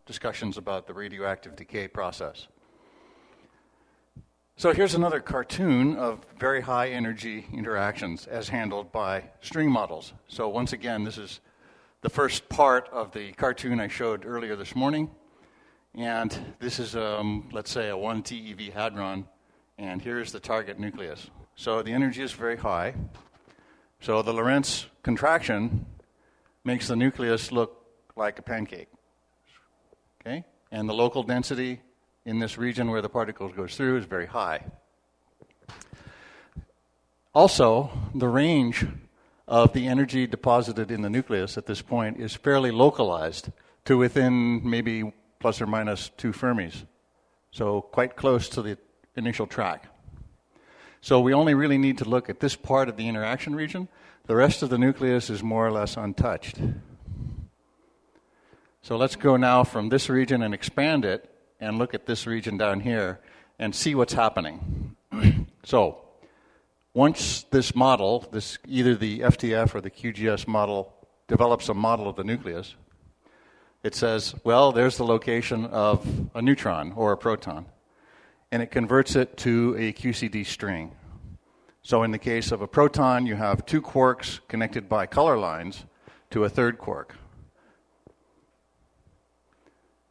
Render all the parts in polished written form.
discussions about the radioactive decay process. So here's another cartoon of very high energy interactions as handled by string models. So once again, this is the first part of the cartoon I showed earlier this morning. And this is, let's say, a 1 TeV hadron, and here's the target nucleus. So the energy is very high. So the Lorentz contraction makes the nucleus look like a pancake. Okay? And the local density in this region where the particle goes through is very high. Also, the range of the energy deposited in the nucleus at this point is fairly localized to within maybe plus or minus 2 Fermis. So quite close to the initial track. So we only really need to look at this part of the interaction region. The rest of the nucleus is more or less untouched. So let's go now from this region and expand it and look at this region down here and see what's happening. So once this model, either the FTF or the QGS model, develops a model of the nucleus, it says, well, there's the location of a neutron or a proton, and it converts it to a QCD string. So in the case of a proton, you have 2 quarks connected by color lines to a third quark.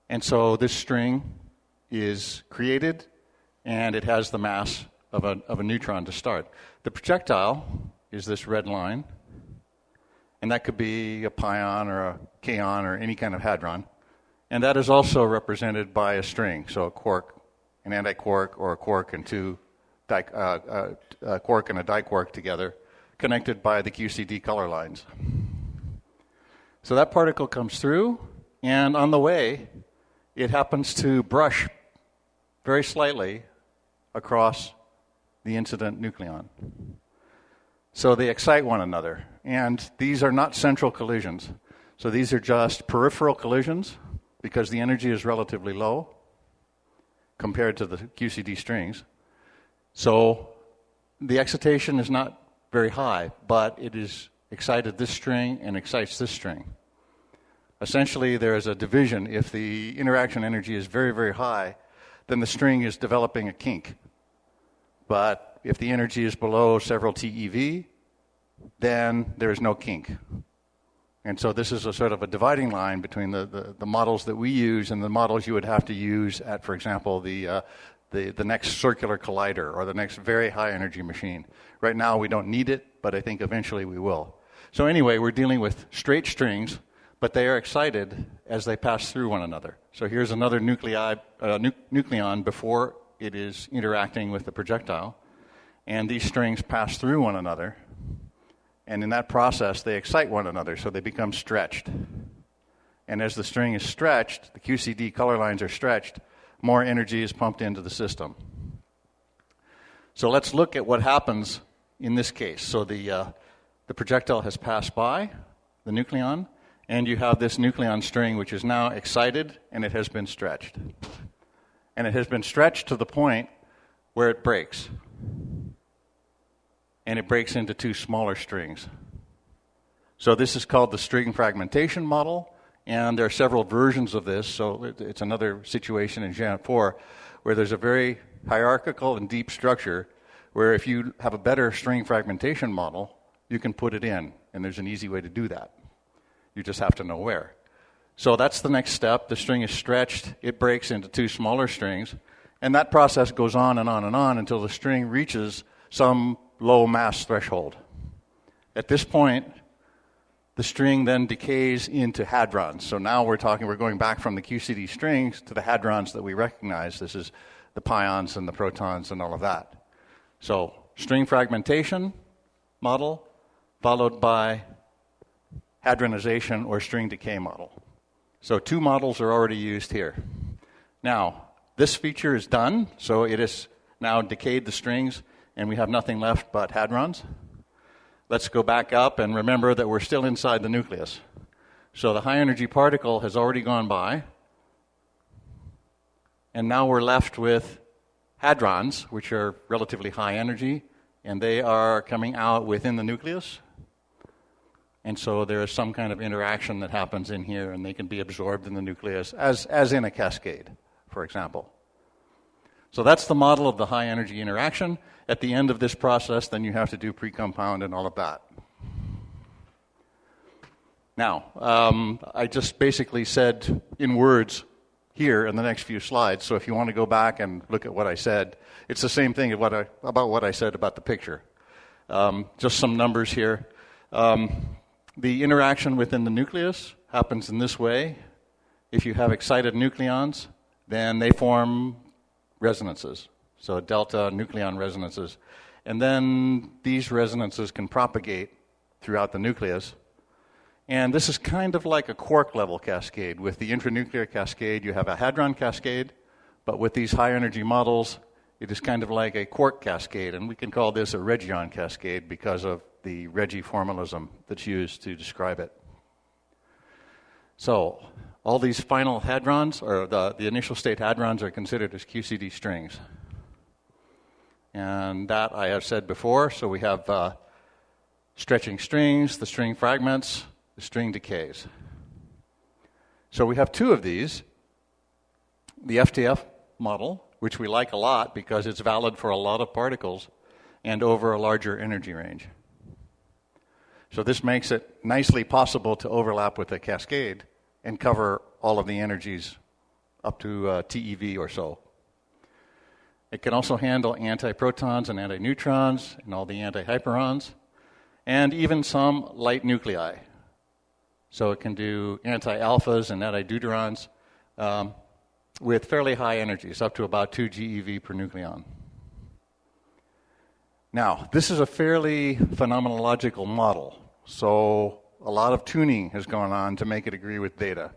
And so this string is created, and it has the mass of a neutron to start. The projectile is this red line, and that could be a pion or a kaon or any kind of hadron. And that is also represented by a string, so a quark, an antiquark, or a quark and a quark and a diquark together, connected by the QCD color lines. So that particle comes through, and on the way, it happens to brush very slightly across the incident nucleon. So they excite one another. And these are not central collisions. So these are just peripheral collisions because the energy is relatively low compared to the QCD strings. So the excitation is not very high, but it is excited this string and excites this string. Essentially, there is a division. If the interaction energy is very, very high, then the string is developing a kink. But if the energy is below several TeV, then there is no kink. And so this is a sort of a dividing line between the models that we use and the models you would have to use at, for example, the next circular collider or the next very high energy machine. Right now we don't need it, but I think eventually we will. So anyway, we're dealing with straight strings, but they are excited as they pass through one another. So here's another nucleon before it is interacting with the projectile, and these strings pass through one another, and in that process they excite one another, so they become stretched. And as the string is stretched, the QCD color lines are stretched, more energy is pumped into the system. So let's look at what happens in this case. So the projectile has passed by the nucleon, and you have this nucleon string which is now excited, and it has been stretched. And it has been stretched to the point where it breaks. And it breaks into 2 smaller strings. So this is called the string fragmentation model, and there are several versions of this. So it's another situation in Geant4 where there's a very hierarchical and deep structure where if you have a better string fragmentation model, you can put it in, and there's an easy way to do that. You just have to know where. So that's the next step. The string is stretched. It breaks into 2 smaller strings. And that process goes on and on and on until the string reaches some low mass threshold. At this point, the string then decays into hadrons. So now we're going back from the QCD strings to the hadrons that we recognize. This is the pions and the protons and all of that. So string fragmentation model followed by hadronization or string decay model. So 2 models are already used here. Now, this feature is done, so it has now decayed the strings, and we have nothing left but hadrons. Let's go back up and remember that we're still inside the nucleus. So the high energy particle has already gone by, and now we're left with hadrons, which are relatively high energy, and they are coming out within the nucleus. And so there is some kind of interaction that happens in here, and they can be absorbed in the nucleus, as in a cascade, for example. So that's the model of the high energy interaction. At the end of this process, then you have to do pre-compound and all of that. Now, I just basically said in words here in the next few slides, so if you want to go back and look at what I said, it's the same thing about what I said about the picture. Just some numbers here. The interaction within the nucleus happens in this way. If you have excited nucleons, then they form resonances, so delta nucleon resonances. And then these resonances can propagate throughout the nucleus. And this is kind of like a quark level cascade. With the intranuclear cascade, you have a hadron cascade, but with these high energy models, it is kind of like a quark cascade, and we can call this a region cascade because of the Regi formalism that's used to describe it. So all these final hadrons, or the initial state hadrons, are considered as QCD strings. And that I have said before, so we have stretching strings, the string fragments, the string decays. So we have two of these. The FTF model, which we like a lot because it's valid for a lot of particles and over a larger energy range. So this makes it nicely possible to overlap with a cascade and cover all of the energies up to TeV or so. It can also handle antiprotons and antineutrons and all the antihyperons, and even some light nuclei. So it can do anti-alphas and anti-deuterons with fairly high energies, up to about 2 GeV per nucleon. Now, this is a fairly phenomenological model, so a lot of tuning has gone on to make it agree with data.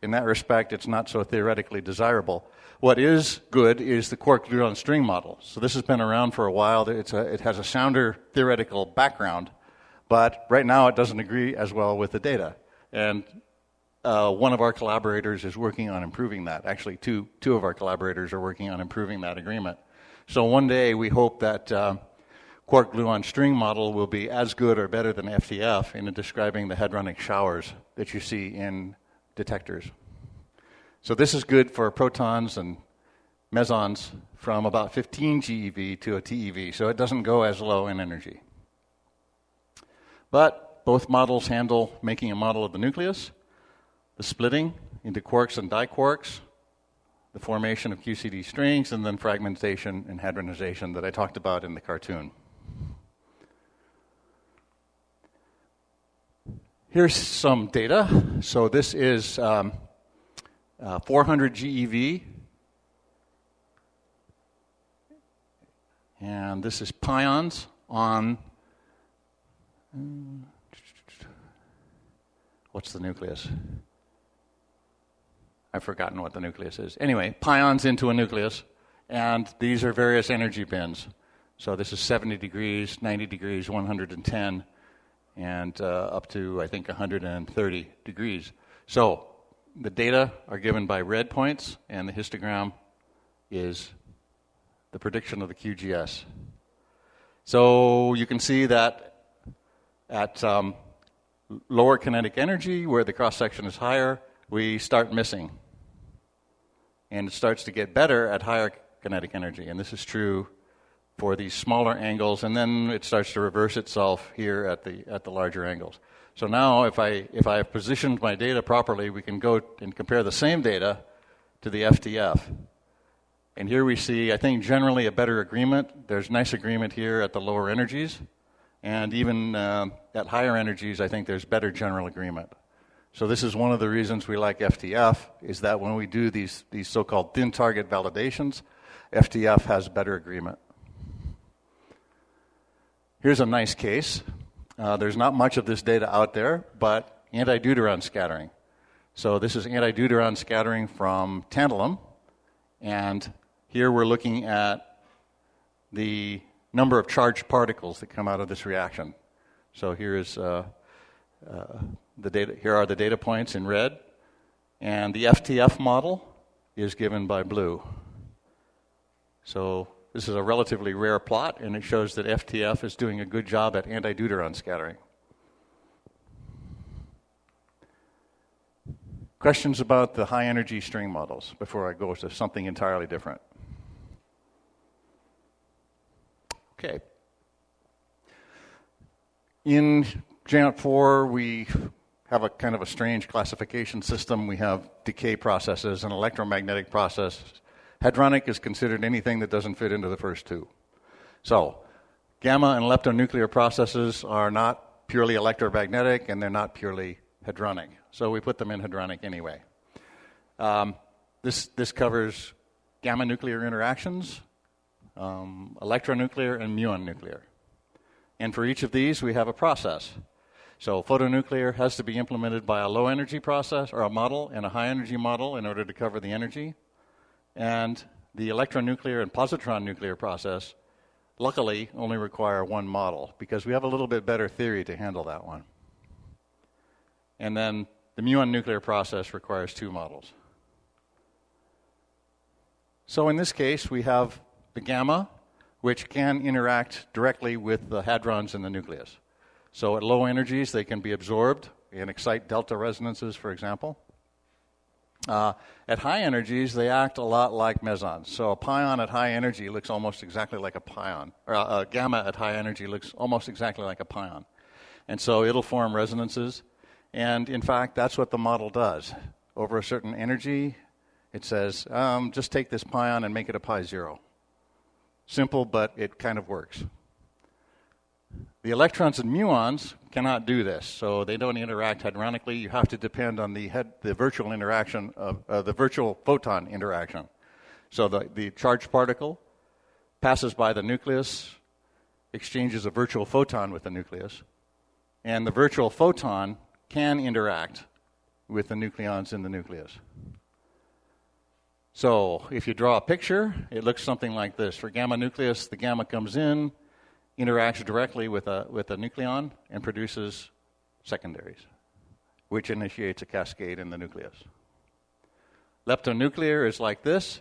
In that respect, it's not so theoretically desirable. What is good is the quark-gluon string model. So this has been around for a while. It has a sounder theoretical background, but right now it doesn't agree as well with the data. And one of our collaborators is working on improving that. Actually, two of our collaborators are working on improving that agreement. So one day we hope that quark-gluon string model will be as good or better than FTF in describing the hadronic showers that you see in detectors. So this is good for protons and mesons from about 15 GeV to a TeV, so it doesn't go as low in energy. But both models handle making a model of the nucleus, the splitting into quarks and diquarks, the formation of QCD strings, and then fragmentation and hadronization that I talked about in the cartoon. Here's some data. So this is 400 GeV, and this is pions on, what's the nucleus? I've forgotten what the nucleus is. Anyway, pions into a nucleus, and these are various energy bins. So this is 70 degrees, 90 degrees, 110, and up to, I think, 130 degrees. So the data are given by red points, and the histogram is the prediction of the QGS. So you can see that at lower kinetic energy, where the cross-section is higher, we start missing. And it starts to get better at higher kinetic energy. And this is true for these smaller angles, and then it starts to reverse itself here at the larger angles. So now if I have positioned my data properly, we can go and compare the same data to the FTF. And here we see, I think, generally a better agreement. There's nice agreement here at the lower energies. And even at higher energies, I think there's better general agreement. So this is one of the reasons we like FTF, is that when we do these so-called thin target validations, FTF has better agreement. Here's a nice case. There's not much of this data out there, but anti-Deuteron scattering. So this is anti-Deuteron scattering from tantalum, and here we're looking at the number of charged particles that come out of this reaction. So here is the data. Here are the data points in red, and the FTF model is given by blue. So this is a relatively rare plot, and it shows that FTF is doing a good job at anti-Deuteron scattering. Questions about the high energy string models before I go to something entirely different? Okay. In Geant4, we have a kind of a strange classification system. We have decay processes and electromagnetic process. Hadronic is considered anything that doesn't fit into the first two. So, gamma and leptonuclear processes are not purely electromagnetic, and they're not purely hadronic. So we put them in hadronic anyway. This covers gamma nuclear interactions, electronuclear, and muon nuclear. And for each of these, we have a process. So photonuclear has to be implemented by a low energy process or a model and a high energy model in order to cover the energy. And the electronuclear and positron nuclear process, luckily, only require one model because we have a little bit better theory to handle that one. And then the muon nuclear process requires two models. So in this case, we have the gamma, which can interact directly with the hadrons in the nucleus. So at low energies, they can be absorbed and excite delta resonances, for example. At high energies, they act a lot like mesons. So a pion at high energy looks almost exactly like a pion. Or a gamma at high energy looks almost exactly like a pion. And so it'll form resonances. And in fact, that's what the model does. Over a certain energy, it says, just take this pion and make it a pi zero. Simple, but it kind of works. The electrons and muons cannot do this, so they don't interact hadronically. You have to depend on the virtual interaction of the virtual photon interaction. So the charged particle passes by the nucleus, exchanges a virtual photon with the nucleus, and the virtual photon can interact with the nucleons in the nucleus. So if you draw a picture, it looks something like this. For gamma nucleus, the gamma comes in, interacts directly with a nucleon, and produces secondaries, which initiates a cascade in the nucleus. Leptonuclear is like this.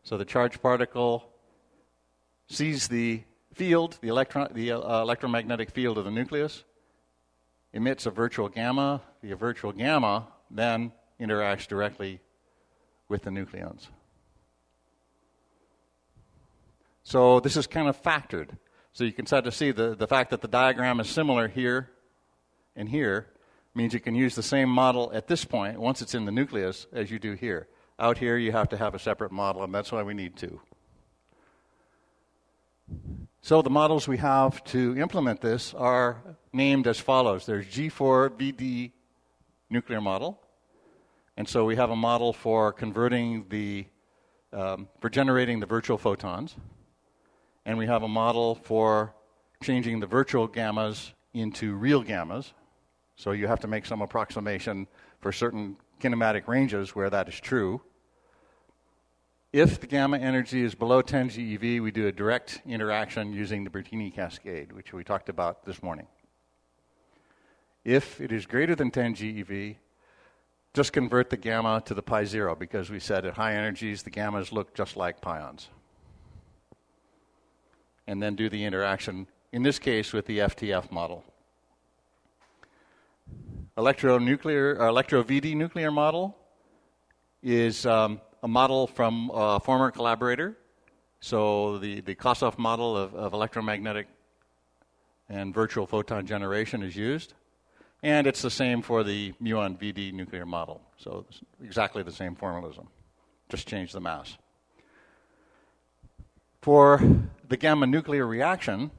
So the charged particle sees the field, the electromagnetic field of the nucleus, emits a virtual gamma. The virtual gamma then interacts directly with the nucleons. So this is kind of factored. So you can start to see the fact that the diagram is similar here and here means you can use the same model at this point, once it's in the nucleus, as you do here. Out here, you have to have a separate model, and that's why we need two. So the models we have to implement this are named as follows. There's G4VD nuclear model. And so we have a model for converting for generating the virtual photons. And we have a model for changing the virtual gammas into real gammas. So you have to make some approximation for certain kinematic ranges where that is true. If the gamma energy is below 10 GeV, we do a direct interaction using the Bertini cascade, which we talked about this morning. If it is greater than 10 GeV, just convert the gamma to the pi zero, because we said at high energies the gammas look just like pions. And then do the interaction, in this case, with the FTF model. Electro-VD nuclear model is a model from a former collaborator. So the Kossoff model of electromagnetic and virtual photon generation is used. And it's the same for the muon-VD nuclear model. So it's exactly the same formalism, just change the mass. For the gamma nuclear reaction,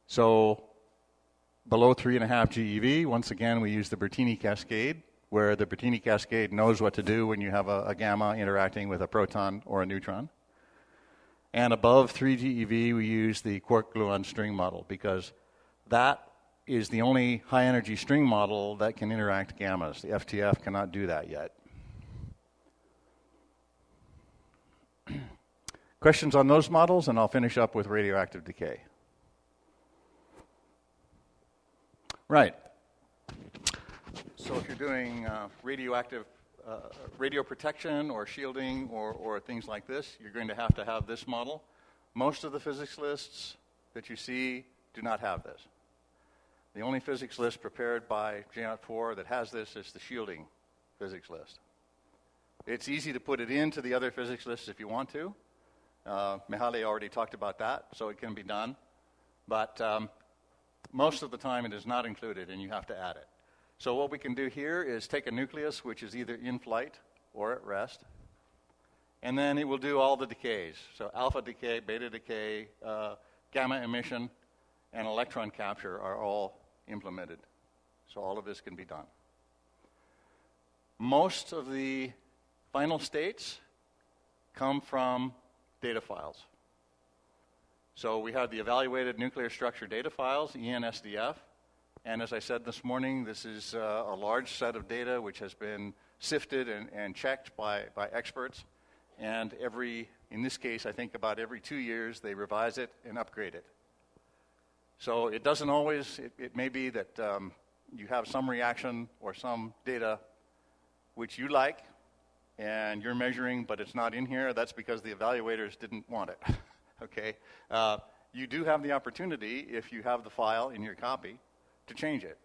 so below 3.5 GeV, once again we use the Bertini cascade, where the Bertini cascade knows what to do when you have a gamma interacting with a proton or a neutron. And above 3 GeV, we use the quark-gluon string model, because that is the only high-energy string model that can interact gammas. The FTF cannot do that yet. Questions on those models, and I'll finish up with radioactive decay. Right. So if you're doing radioactive radio protection or shielding or things like this, you're going to have this model. Most of the physics lists that you see do not have this. The only physics list prepared by Geant4 that has this is the shielding physics list. It's easy to put it into the other physics lists if you want to. Mihaly already talked about that, so it can be done. But most of the time it is not included, and you have to add it. So what we can do here is take a nucleus which is either in flight or at rest, and then it will do all the decays. So alpha decay, beta decay, gamma emission, and electron capture are all implemented. So all of this can be done. Most of the final states come from data files. So we have the evaluated nuclear structure data files, ENSDF, and as I said this morning, this is a large set of data which has been sifted and checked by experts, and in this case, I think about every 2 years, they revise it and upgrade it. So it doesn't always, it may be that you have some reaction or some data which you like, and you're measuring, but it's not in here. That's because the evaluators didn't want it. Okay? You do have the opportunity, if you have the file in your copy, to change it.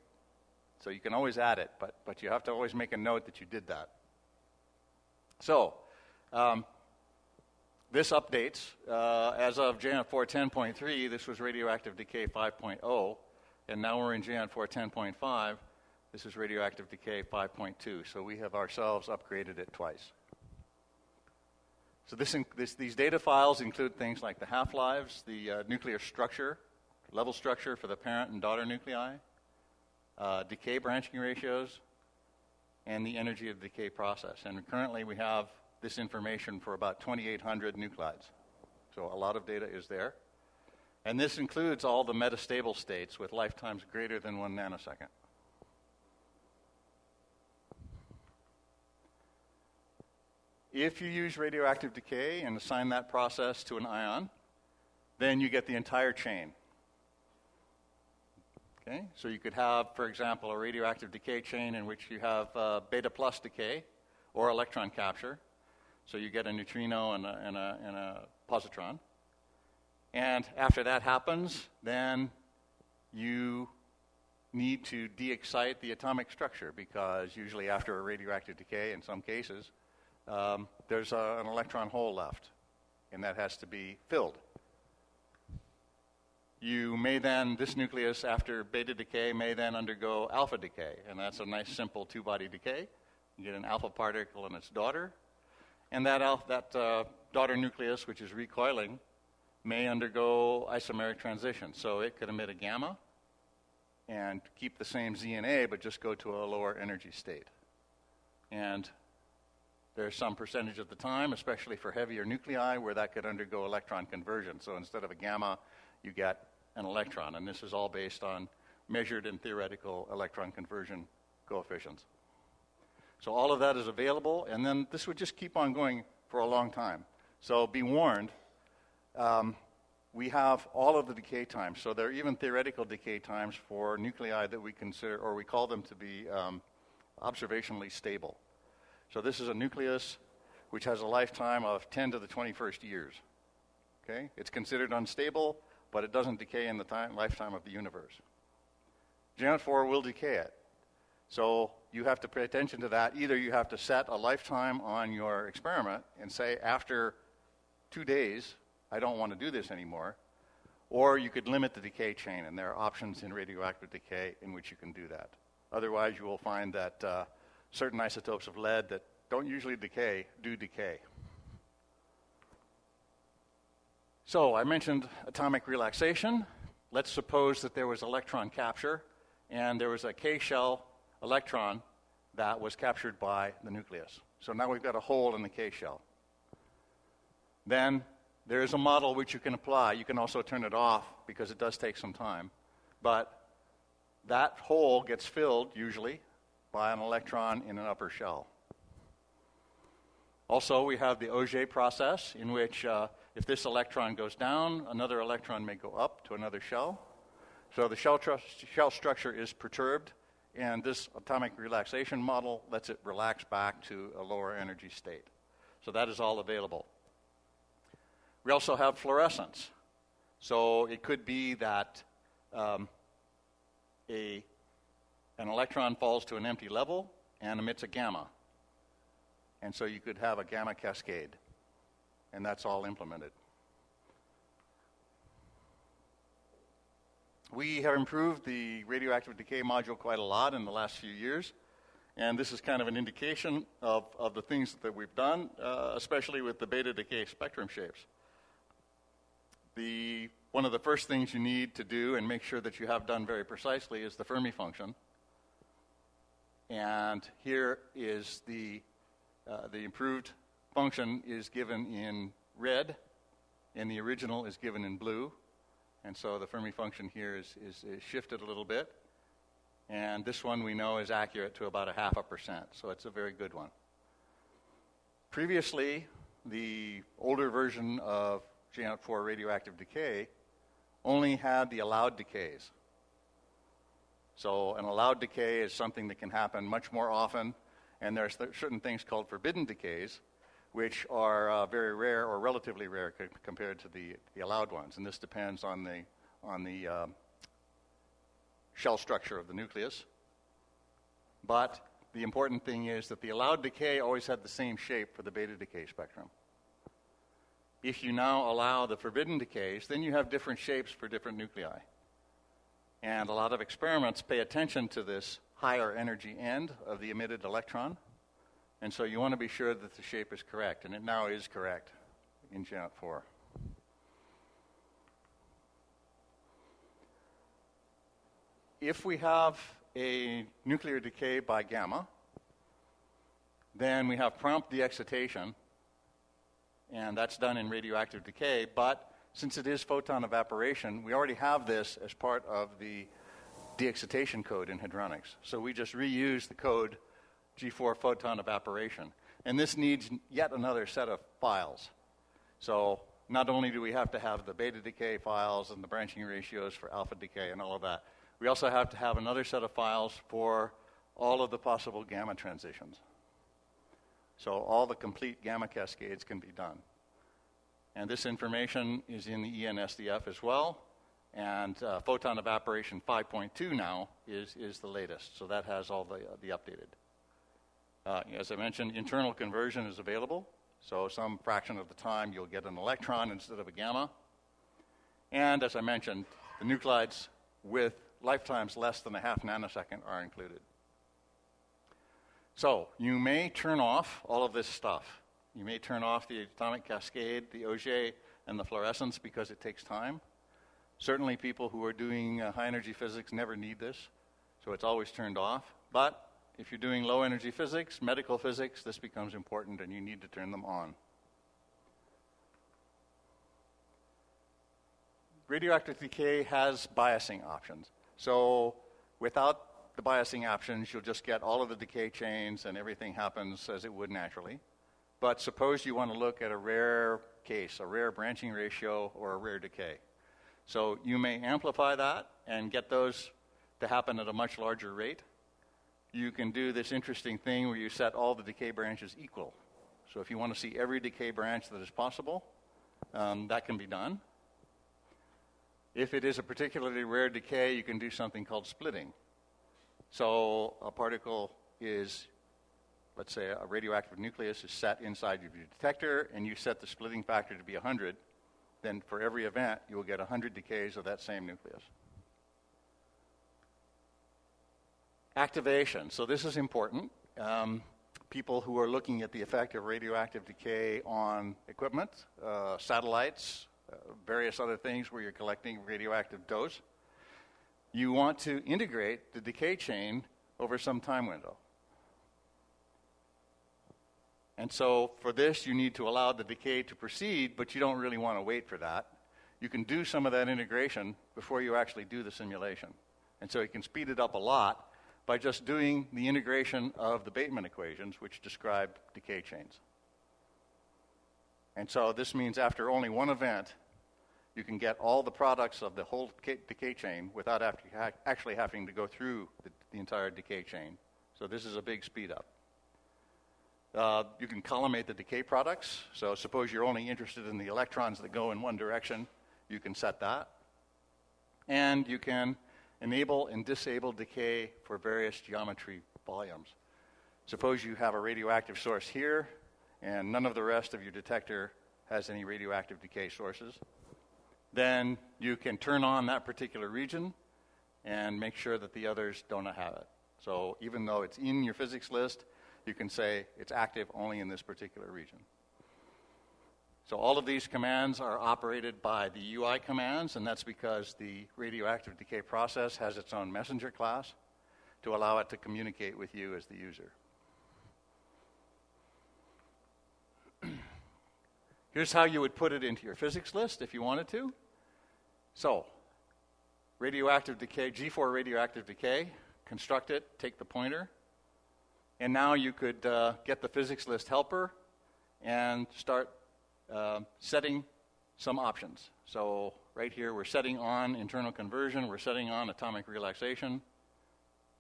So you can always add it, but you have to always make a note that you did that. So this updates. As of Geant4 10.3, this was Radioactive Decay 5.0, and now we're in Geant4 10.5. This is Radioactive Decay 5.2, so we have ourselves upgraded it twice. So these data files include things like the half-lives, the nuclear structure, level structure for the parent and daughter nuclei, decay branching ratios, and the energy of the decay process. And currently we have this information for about 2,800 nuclides. So a lot of data is there. And this includes all the metastable states with lifetimes greater than 1 nanosecond. If you use radioactive decay and assign that process to an ion, then you get the entire chain. Okay? So you could have, for example, a radioactive decay chain in which you have beta plus decay or electron capture. So you get a neutrino and a positron. And after that happens, then you need to de-excite the atomic structure, because usually after a radioactive decay, in some cases, there's an electron hole left, and that has to be filled. You may then, this nucleus after beta decay may then undergo alpha decay, and that's a nice simple two-body decay. You get an alpha particle and its daughter, and that daughter nucleus, which is recoiling, may undergo isomeric transition. So it could emit a gamma and keep the same Z and A, but just go to a lower energy state. And there's some percentage of the time, especially for heavier nuclei, where that could undergo electron conversion. So instead of a gamma, you get an electron. And this is all based on measured and theoretical electron conversion coefficients. So all of that is available, and then this would just keep on going for a long time. So be warned, we have all of the decay times. So there are even theoretical decay times for nuclei that we consider, or we call them to be observationally stable. So this is a nucleus which has a lifetime of 10 to the 21st years. Okay? It's considered unstable, but it doesn't decay in the lifetime of the universe. Geant4 will decay it. So you have to pay attention to that. Either you have to set a lifetime on your experiment and say, after 2 days, I don't want to do this anymore, or you could limit the decay chain, and there are options in radioactive decay in which you can do that. Otherwise, you will find that certain isotopes of lead that don't usually decay do decay. So I mentioned atomic relaxation. Let's suppose that there was electron capture, and there was a K-shell electron that was captured by the nucleus. So now we've got a hole in the K-shell. Then there is a model which you can apply. You can also turn it off because it does take some time. But that hole gets filled, usually, by an electron in an upper shell. Also, we have the Auger process, in which if this electron goes down, another electron may go up to another shell. So the shell structure is perturbed, and this atomic relaxation model lets it relax back to a lower energy state. So that is all available. We also have fluorescence. So it could be that an electron falls to an empty level and emits a gamma. And so you could have a gamma cascade. And that's all implemented. We have improved the radioactive decay module quite a lot in the last few years. And this is kind of an indication of the things that we've done, especially with the beta decay spectrum shapes. One of the first things you need to do and make sure that you have done very precisely is the Fermi function. And here is the improved function is given in red, and the original is given in blue. And so the Fermi function here is shifted a little bit. And this one we know is accurate to about 0.5%, so it's a very good one. Previously, the older version of Geant4 radioactive decay only had the allowed decays. So an allowed decay is something that can happen much more often, and there are certain things called forbidden decays, which are very rare or relatively rare compared to the allowed ones. And this depends on the shell structure of the nucleus. But the important thing is that the allowed decay always had the same shape for the beta decay spectrum. If you now allow the forbidden decays, then you have different shapes for different nuclei. And a lot of experiments pay attention to this higher energy end of the emitted electron. And so you want to be sure that the shape is correct, and it now is correct in Geant4. If we have a nuclear decay by gamma, then we have prompt de-excitation, and that's done in radioactive decay. But since it is photon evaporation, we already have this as part of the de-excitation code in hadronics. So we just reuse the code G4 photon evaporation. And this needs yet another set of files. So not only do we have to have the beta decay files and the branching ratios for alpha decay and all of that, we also have to have another set of files for all of the possible gamma transitions. So all the complete gamma cascades can be done. And this information is in the ENSDF as well. And photon evaporation 5.2 now is the latest. So that has all the updated. As I mentioned, internal conversion is available. So some fraction of the time you'll get an electron instead of a gamma. And as I mentioned, the nuclides with lifetimes less than 0.5 nanosecond are included. So you may turn off all of this stuff. You may turn off the atomic cascade, the Auger, and the fluorescence because it takes time. Certainly people who are doing high-energy physics never need this, so it's always turned off. But if you're doing low-energy physics, medical physics, this becomes important and you need to turn them on. Radioactive decay has biasing options. So without the biasing options, you'll just get all of the decay chains and everything happens as it would naturally. But suppose you want to look at a rare case, a rare branching ratio or a rare decay. So you may amplify that and get those to happen at a much larger rate. You can do this interesting thing where you set all the decay branches equal. So if you want to see every decay branch that is possible, that can be done. If it is a particularly rare decay, you can do something called splitting. So a particle is, let's say a radioactive nucleus is set inside of your detector, and you set the splitting factor to be 100. Then for every event, you will get 100 decays of that same nucleus. Activation. So this is important. People who are looking at the effect of radioactive decay on equipment, satellites, various other things where you're collecting radioactive dose, you want to integrate the decay chain over some time window. And so for this, you need to allow the decay to proceed, but you don't really want to wait for that. You can do some of that integration before you actually do the simulation. And so you can speed it up a lot by just doing the integration of the Bateman equations, which describe decay chains. And so this means after only one event, you can get all the products of the whole decay chain without actually having to go through the entire decay chain. So this is a big speed up. You can collimate the decay products. So suppose you're only interested in the electrons that go in one direction, you can set that. And you can enable and disable decay for various geometry volumes. Suppose you have a radioactive source here, and none of the rest of your detector has any radioactive decay sources. Then you can turn on that particular region and make sure that the others don't have it. So even though it's in your physics list, you can say it's active only in this particular region. So all of these commands are operated by the UI commands, and that's because the radioactive decay process has its own messenger class to allow it to communicate with you as the user. Here's how you would put it into your physics list if you wanted to. So, radioactive decay, G4 radioactive decay, construct it, take the pointer, and now you could get the physics list helper and start setting some options. So right here we're setting on internal conversion, we're setting on atomic relaxation.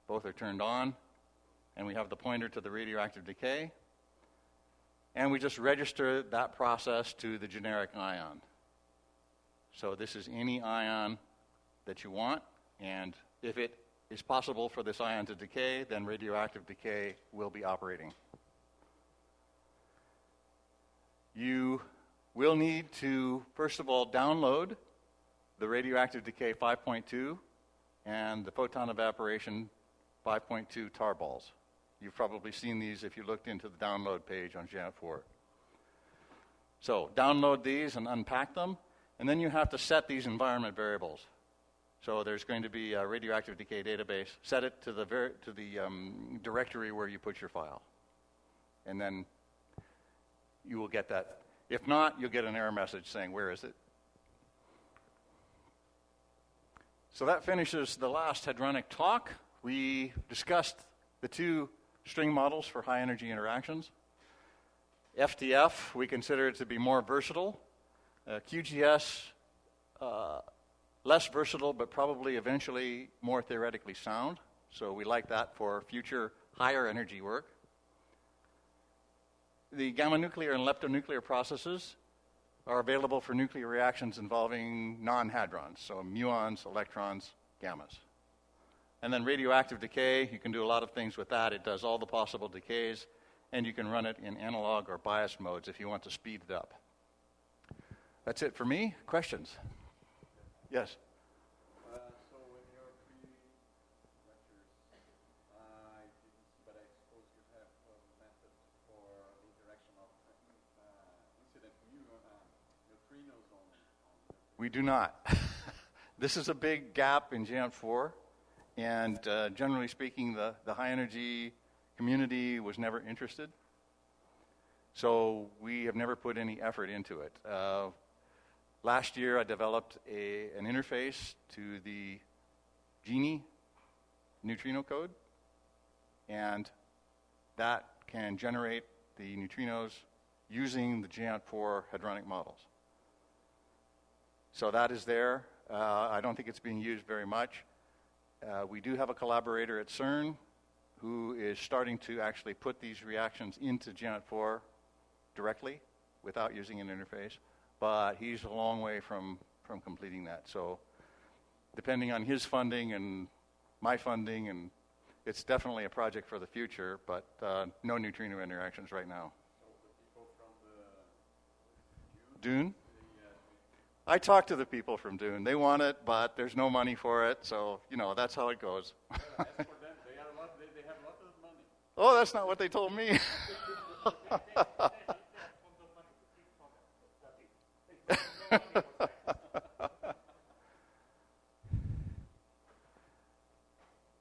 Both are turned on, and we have the pointer to the radioactive decay. And we just register that process to the generic ion. So this is any ion that you want, and if it is possible for this ion to decay, then radioactive decay will be operating. You will need to, first of all, download the radioactive decay 5.2 and the photon evaporation 5.2 tar balls. You've probably seen these if you looked into the download page on Geant4. So download these and unpack them, and then you have to set these environment variables. So there's going to be a radioactive decay database. Set it to the directory where you put your file, and then you will get that. If not, you'll get an error message saying, where is it? So that finishes the last hadronic talk. We discussed the two string models for high energy interactions. FTF, we consider it to be more versatile. QGS, less versatile, but probably eventually more theoretically sound. So we like that for future higher energy work. The gamma nuclear and leptonuclear processes are available for nuclear reactions involving non-hadrons, so muons, electrons, gammas. And then radioactive decay, you can do a lot of things with that. It does all the possible decays, and you can run it in analog or biased modes if you want to speed it up. That's it for me. Questions? Yes? So in your three lectures, I didn't see, but I suppose you have a method for the interaction of incident neutrinos on We do not. This is a big gap in Geant4. And generally speaking, the high energy community was never interested. So we have never put any effort into it. Last year, I developed an interface to the Genie neutrino code, and that can generate the neutrinos using the Geant4 hadronic models. So that is there. I don't think it's being used very much. We do have a collaborator at CERN who is starting to actually put these reactions into Geant4 directly without using an interface, but he's a long way from completing that. So depending on his funding and my funding, and it's definitely a project for the future, but no neutrino interactions right now. So the people from the Dune? I talked to the people from Dune. They want it, but there's no money for it, so, that's how it goes. As for them, they have a lot of money. Oh, that's not what they told me.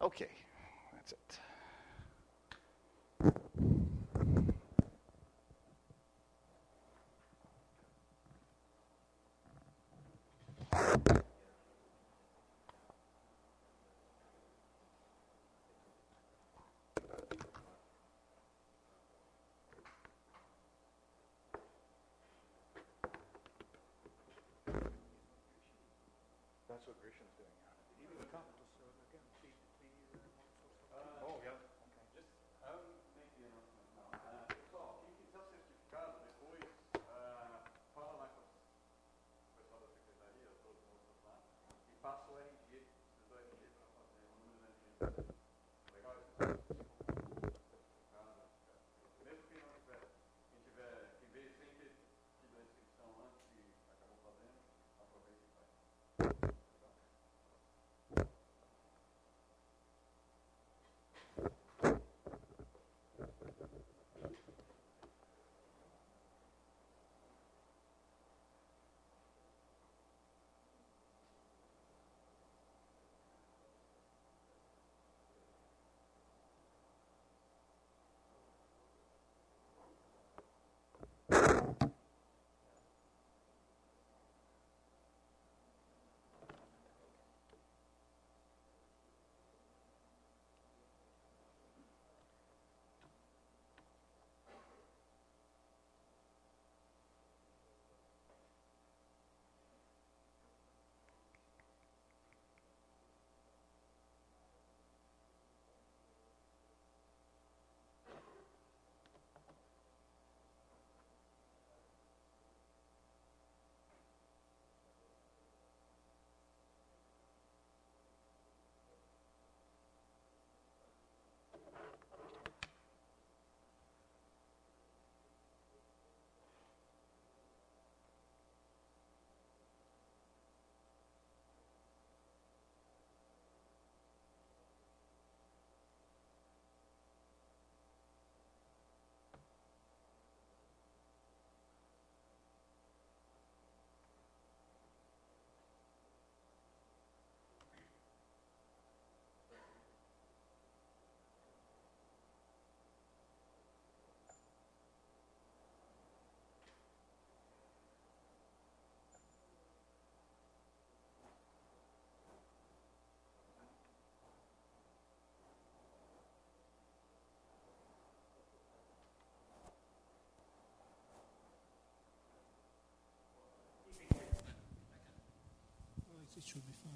Okay, that's it. That's what Grisham's doing. Oh, yeah. Just make the announcement now. Pessoal, quem quiser o certificado, depois fala lá com o pessoal da secretaria, todos os moços lá, e passa o RG, precisa do RG para fazer o número do RG. Legal? Certificado. should be fine.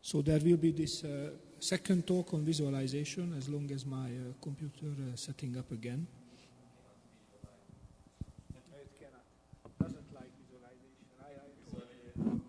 So there will be this second talk on visualization, as long as my computer setting up again. It cannot. Doesn't like visualization. Visualization crashed your computer.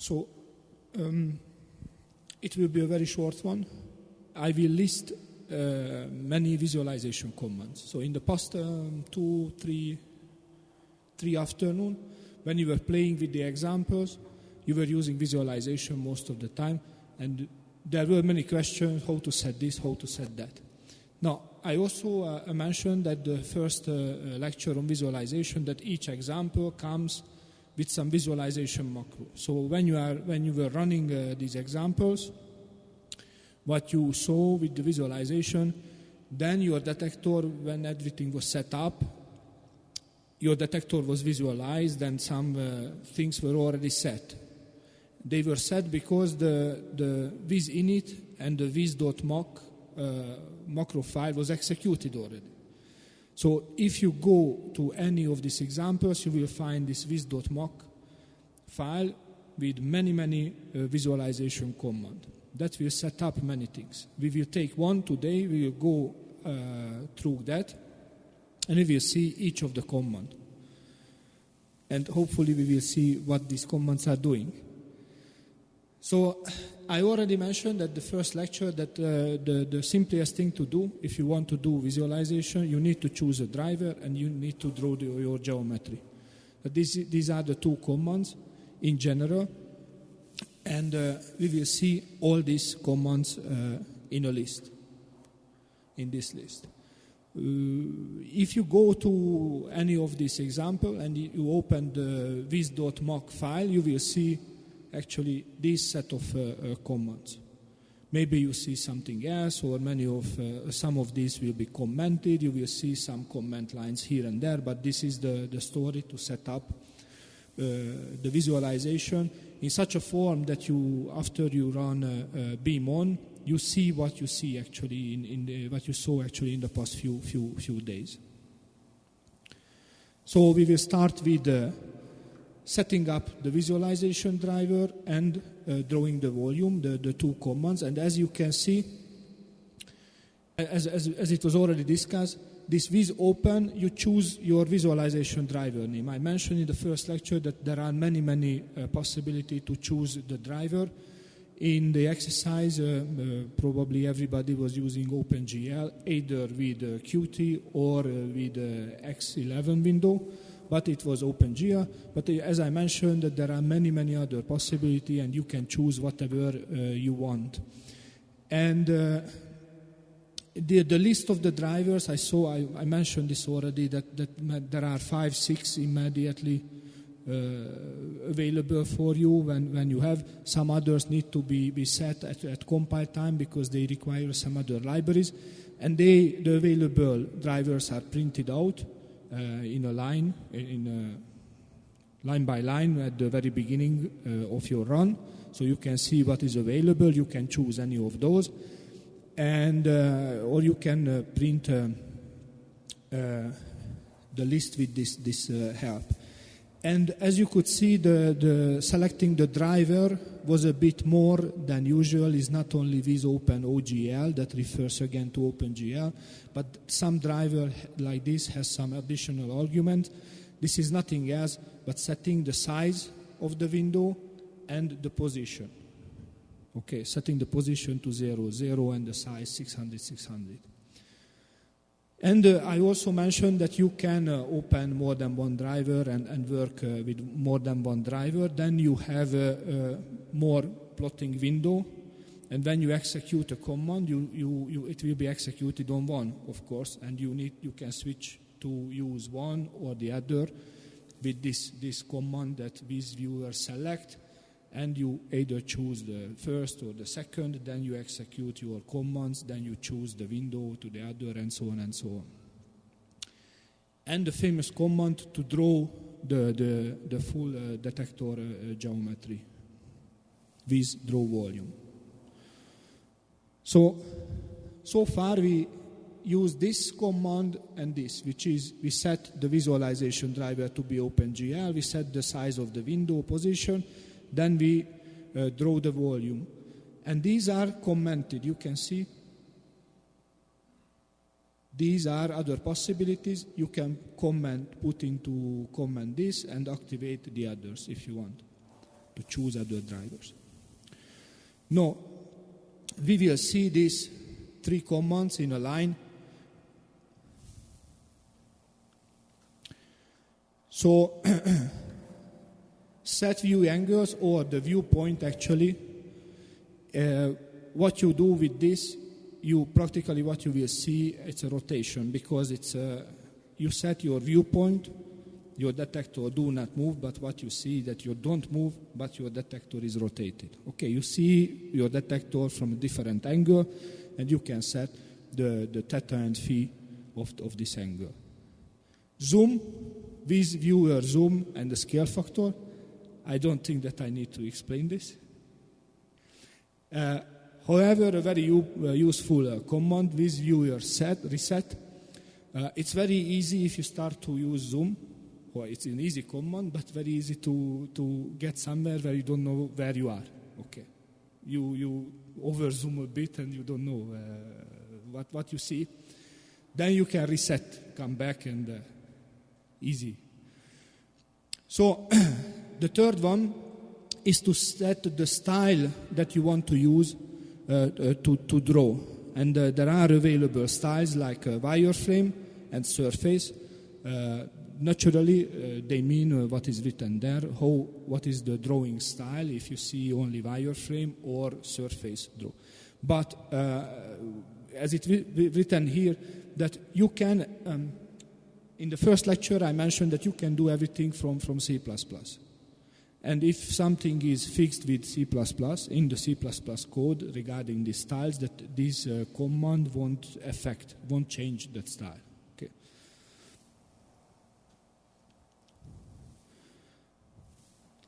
So it will be a very short one. I will list many visualization commands. So in the past 3 afternoon, when you were playing with the examples, you were using visualization most of the time, and there were many questions, how to set this, how to set that. Now, I also mentioned that the first lecture on visualization, that each example comes with some visualization macro. So when you were running these examples, what you saw with the visualization, then your detector, when everything was set up, your detector was visualized and some things were already set. They were set because the visinit and the vis.mock macro file was executed already. So if you go to any of these examples, you will find this vis.mock file with many visualization commands. That will set up many things. We will take one today, we will go through that, and we will see each of the commands. And hopefully we will see what these commands are doing. So I already mentioned at the first lecture that the simplest thing to do, if you want to do visualization, you need to choose a driver and you need to draw your geometry. But these are the two commands in general, and we will see all these commands in a list, in this list. If you go to any of these examples and you open the vis.mock file, you will see actually this set of commands. Maybe you see something else, or some of these will be commented. You will see some comment lines here and there, but this is the story to set up the visualization in such a form that after you run beam on, you see what you see actually what you saw actually in the past few days. So we will start with setting up the visualization driver and drawing the volume, the two commands. And as you can see, as it was already discussed, this vis open, you choose your visualization driver name. I mentioned in the first lecture that there are many possibilities to choose the driver. In the exercise, probably everybody was using OpenGL, either with Qt or with X11 window, but it was OpenGL. But as I mentioned, there are many other possibilities, and you can choose whatever you want. And the list of the drivers, I mentioned this already, that there are 5-6 immediately available for you when you have. Some others need to be set at compile time because they require some other libraries, and the available drivers are printed out in a line by line at the very beginning of your run, so you can see what is available. You can choose any of those, and or you can print the list with this help. And as you could see, the selecting the driver was a bit more than usual. It's not only vis open OGL that refers again to OpenGL, but some driver like this has some additional argument. This is nothing else but setting the size of the window and the position. Okay, setting the position to 0, 0, and the size 600, 600. And I also mentioned that you can open more than one driver and work with more than one driver. Then you have more plotting window. And when you execute a command, it will be executed on one, of course. And you can switch to use one or the other with this command that this viewer select. And you either choose the first or the second, then you execute your commands, then you choose the window to the other, and so on and so on. And the famous command to draw the full detector geometry with draw volume. So far we use this command and this, which is we set the visualization driver to be OpenGL, we set the size of the window position, then we draw the volume. And these are commented. You can see these are other possibilities. You can put into comment this and activate the others if you want to choose other drivers. Now, we will see these three commands in a line. So, set view angles or the viewpoint actually. What you do with this, practically what you will see, it's a rotation because you set your viewpoint, your detector do not move, but what you see that you don't move, but your detector is rotated. Okay, you see your detector from a different angle, and you can set the theta and phi of this angle. Zoom, with viewer zoom and the scale factor. I don't think that I need to explain this. However, a very useful command with viewer reset. It's very easy if you start to use zoom. Well, it's an easy command, but very easy to get somewhere where you don't know where you are. Okay, you over zoom a bit and you don't know what you see. Then you can reset, come back, and easy. So the third one is to set the style that you want to use to draw. And there are available styles like wireframe and surface. Naturally, they mean what is written there, what is the drawing style if you see only wireframe or surface draw. But as it's written here, that you can, in the first lecture I mentioned that you can do everything from C++. And if something is fixed with C++, in the C++ code regarding the styles, that this command won't change that style. Okay.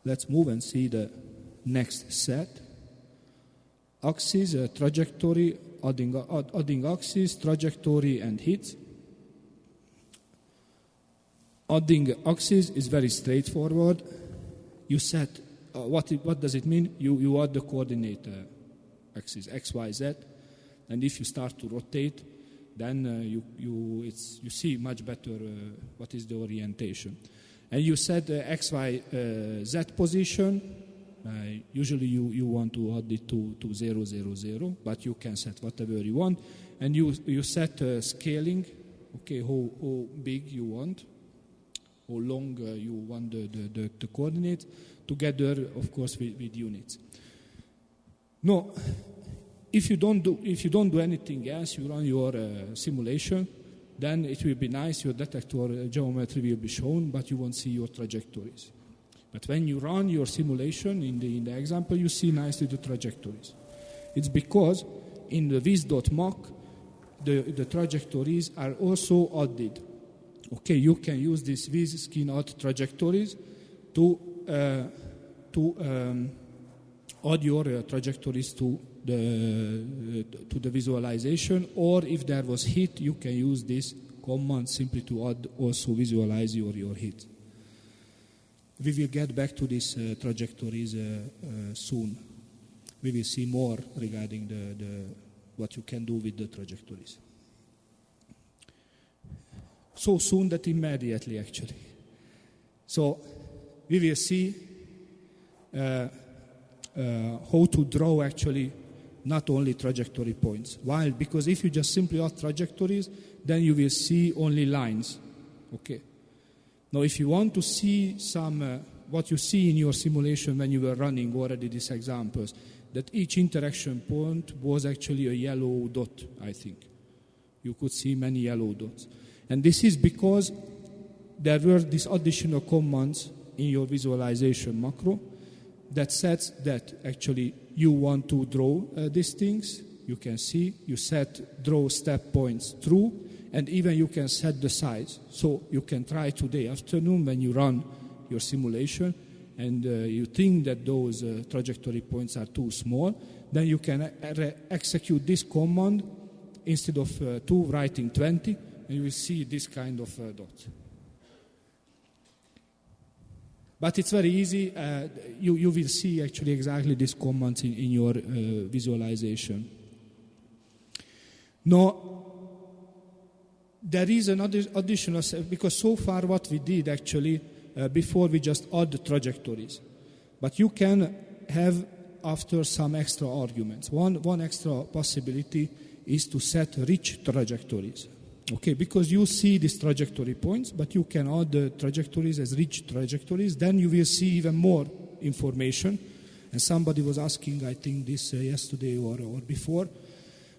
Let's move and see the next set. Axis, trajectory, adding axis, trajectory, and hits. Adding axis is very straightforward. You set, what does it mean? You add the coordinate axis, x, y, z, and if you start to rotate, then you see much better what is the orientation. And you set x, y, z position. Usually you want to add it to 0, 0, 0, but you can set whatever you want. And you set scaling, okay, how big you want, how long you want the coordinates, together, of course, with units. No, if you don't do anything else, you run your simulation, then it will be nice, your detector geometry will be shown, but you won't see your trajectories. But when you run your simulation, in the example, you see nicely the trajectories. It's because in the viz.mock, the trajectories are also added. Okay, you can use this viz skin add trajectories to add your trajectories to the visualization, or if there was hit, you can use this command simply to add also visualize your hit. We will get back to these trajectories soon. We will see more regarding what you can do with the trajectories. So soon that immediately, actually. So we will see how to draw actually not only trajectory points. Why? Because if you just simply add trajectories, then you will see only lines. Okay. Now, if you want to see some, what you see in your simulation when you were running already these examples, that each interaction point was actually a yellow dot, I think. You could see many yellow dots. And this is because there were these additional commands in your visualization macro that says that actually you want to draw these things. You can see, you set draw step points true, and even you can set the size. So you can try today afternoon when you run your simulation and you think that those trajectory points are too small, then you can execute this command instead of 2 writing 20, and you will see this kind of dots. But it's very easy. You will see actually exactly these commands in your visualization. Now, there is another additional, because so far what we did actually, before we just add the trajectories. But you can have after some extra arguments. One extra possibility is to set rich trajectories. Okay, because you see these trajectory points, but you can add the trajectories as rich trajectories, then you will see even more information. And somebody was asking, I think this yesterday or before,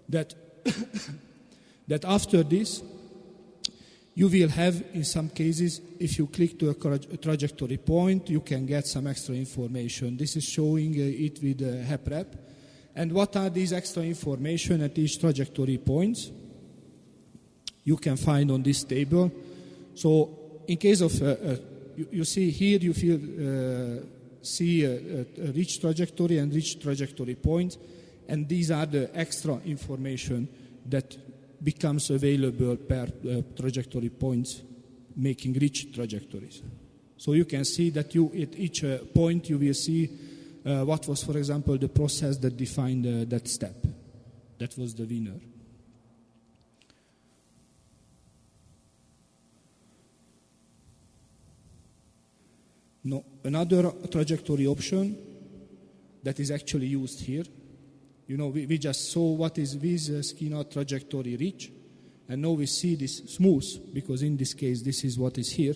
that, that after this, you will have, in some cases, if you click to a trajectory point, you can get some extra information. This is showing it with HEPREP. And what are these extra information at each trajectory points? You can find on this table. So in case of, you see here, you see a rich trajectory and rich trajectory points, and these are the extra information that becomes available per trajectory points, making rich trajectories. So you can see that at each point you will see what was, for example, the process that defined that step. That was the winner. No, another trajectory option that is actually used here. You know, we just saw what is this skein trajectory rich, and now we see this smooth, because in this case this is what is here.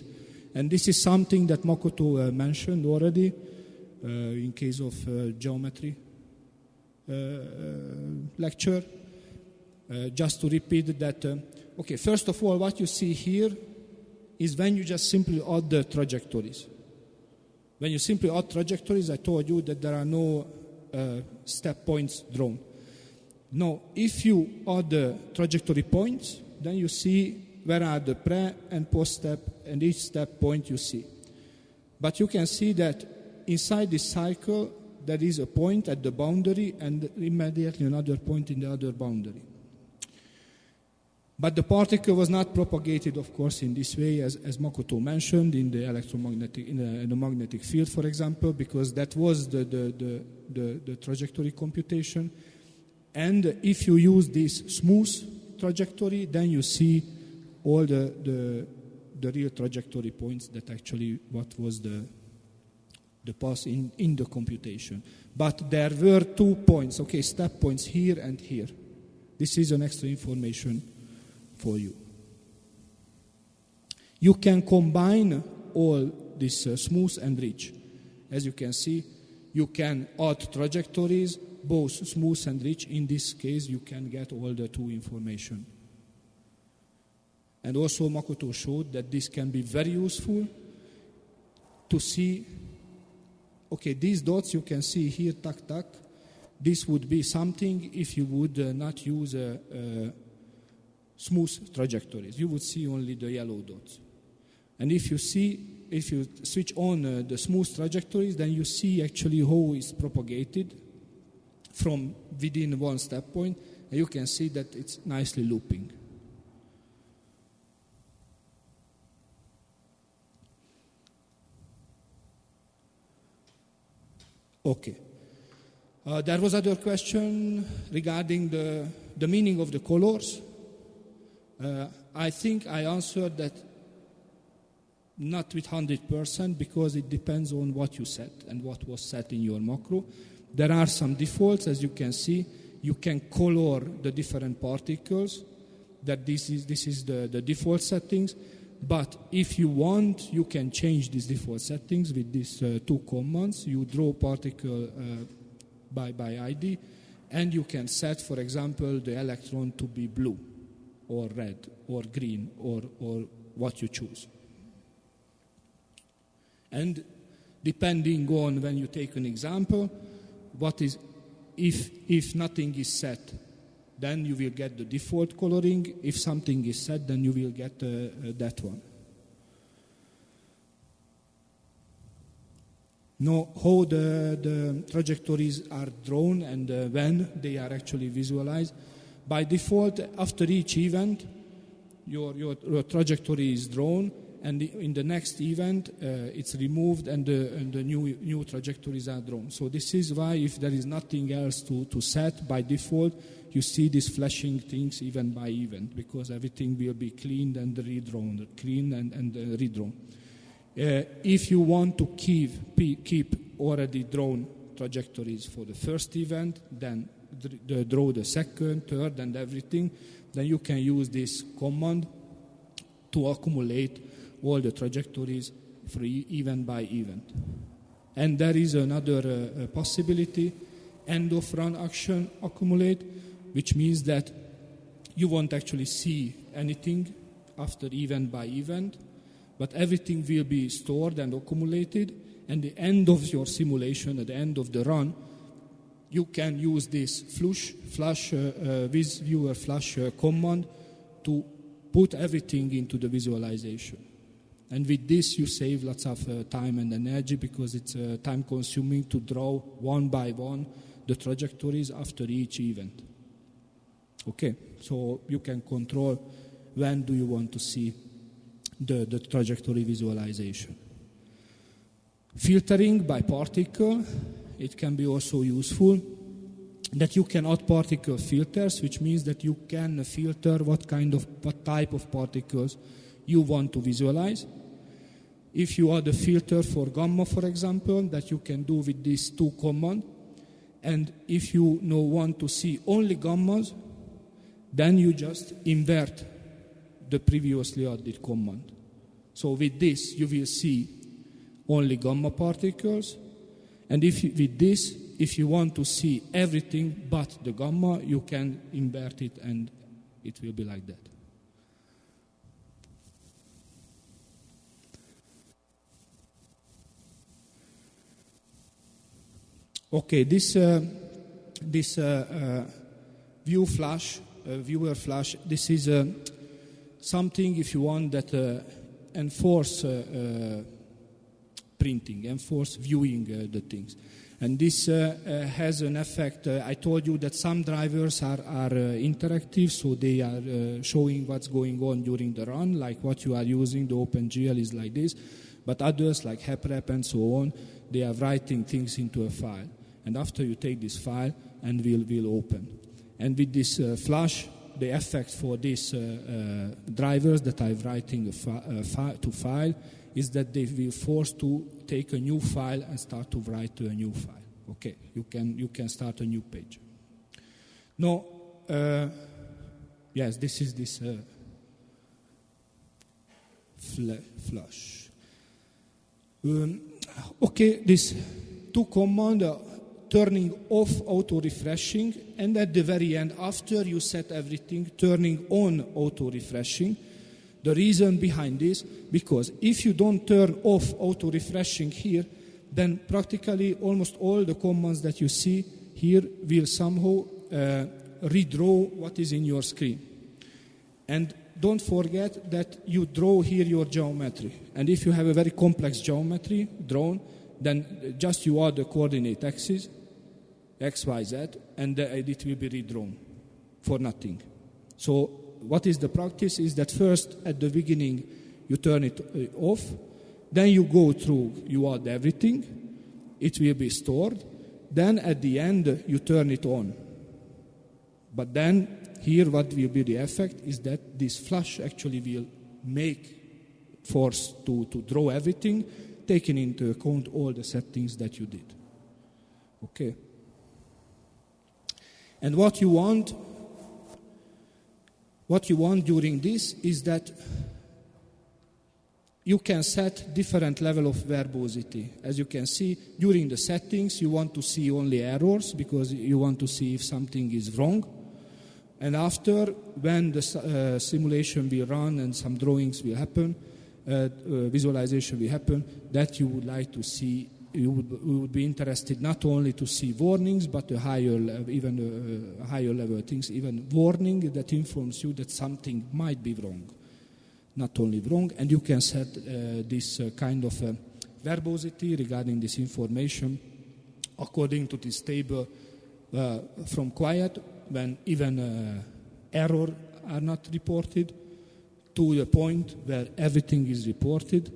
And this is something that Makoto mentioned already in case of geometry lecture. Just to repeat that, okay, first of all, what you see here is when you just simply add the trajectories. When you simply add trajectories, I told you that there are no step points drawn. Now, if you add the trajectory points, then you see where are the pre and post step, and each step point you see. But you can see that inside this cycle, there is a point at the boundary and immediately another point in the other boundary. But the particle was not propagated, of course, in this way, as Makoto mentioned, in the electromagnetic, in the magnetic field, for example, because that was the trajectory computation. And if you use this smooth trajectory, then you see all the real trajectory points that actually what was the path in the computation. But there were 2 points, okay, step points here and here. This is an extra information for you. You can combine all this smooth and rich. As you can see, you can add trajectories, both smooth and rich. In this case, you can get all the 2 information. And also Makoto showed that this can be very useful to see, okay, these dots you can see here, tuck, tuck. This would be something if you would not use smooth trajectories. You would see only the yellow dots. And if you switch on the smooth trajectories, then you see actually how it's propagated from within one step point, and you can see that it's nicely looping. Okay. There was other question regarding the meaning of the colors. I think I answered that not with 100% because it depends on what you set and what was set in your macro. There are some defaults, as you can see. you can color the different particles, that this is the default settings. But if you want, you can change these default settings with these two commands. You draw particle by ID, and you can set, for example, the electron to be blue, or red, or green, or what you choose. And depending on when you take an example, what is if nothing is set, then you will get the default coloring. If something is set, then you will get that one. Now, how the trajectories are drawn and when they are actually visualized. By default, after each event, your trajectory is drawn, and in the next event, it's removed, and the new trajectories are drawn. So this is why, if there is nothing else to set by default, you see these flashing things even by event, because everything will be cleaned and redrawn, cleaned and redrawn. If you want to keep already drawn trajectories for the first event, then draw the second, third, and everything, then you can use this command to accumulate all the trajectories for event by event. And there is another possibility, end of run action accumulate, which means that you won't actually see anything after event by event, but everything will be stored and accumulated, and the end of your simulation, at the end of the run, you can use this flash viewer flash command to put everything into the visualization. And with this, you save lots of time and energy, because it's time consuming to draw one by one the trajectories after each event. Okay, so you can control when do you want to see the trajectory visualization. Filtering by particle, it can be also useful, that you can add particle filters, which means that you can filter what type of particles you want to visualize. If you add a filter for gamma, for example, that you can do with these two commands, and if you want to see only gammas, then you just invert the previously added command. So with this, you will see only gamma particles, and if you want to see everything but the gamma, you can invert it, and it will be like that. Okay, this viewer flash, this is something, if you want, that enforce printing, enforce viewing the things. And this has an effect. I told you that some drivers are interactive, so they are showing what's going on during the run, like what you are using. The OpenGL is like this. But others, like HepRep and so on, they are writing things into a file. And after you take this file, and will open. And with this flash, the effect for these drivers that I'm writing to file is that they will force to take a new file and start to write to a new file. Okay, you can start a new page. Now, yes, this is this flash. Okay, these two commands, turning off auto-refreshing, and at the very end, after you set everything, turning on auto-refreshing. The reason behind this, because if you don't turn off auto-refreshing here, then practically almost all the commands that you see here will somehow redraw what is in your screen. And don't forget that you draw here your geometry. And if you have a very complex geometry drawn, then just you add the coordinate axis, x, y, z, and it will be redrawn for nothing. So what is the practice is that first at the beginning you turn it off, then you go through, you add everything, it will be stored, then at the end you turn it on. But then here what will be the effect is that this flash actually will make force to draw everything, taking into account all the settings that you did. Okay. And what you want during this is that you can set different level of verbosity. As you can see, during the settings, you want to see only errors because you want to see if something is wrong. And after, when the simulation will run and some drawings will happen, visualization will happen, that you would like to see, you would be interested not only to see warnings, but higher level things, even warning that informs you that something might be wrong. Not only wrong, and you can set this kind of verbosity regarding this information according to this table from quiet, when even error are not reported, to the point where everything is reported,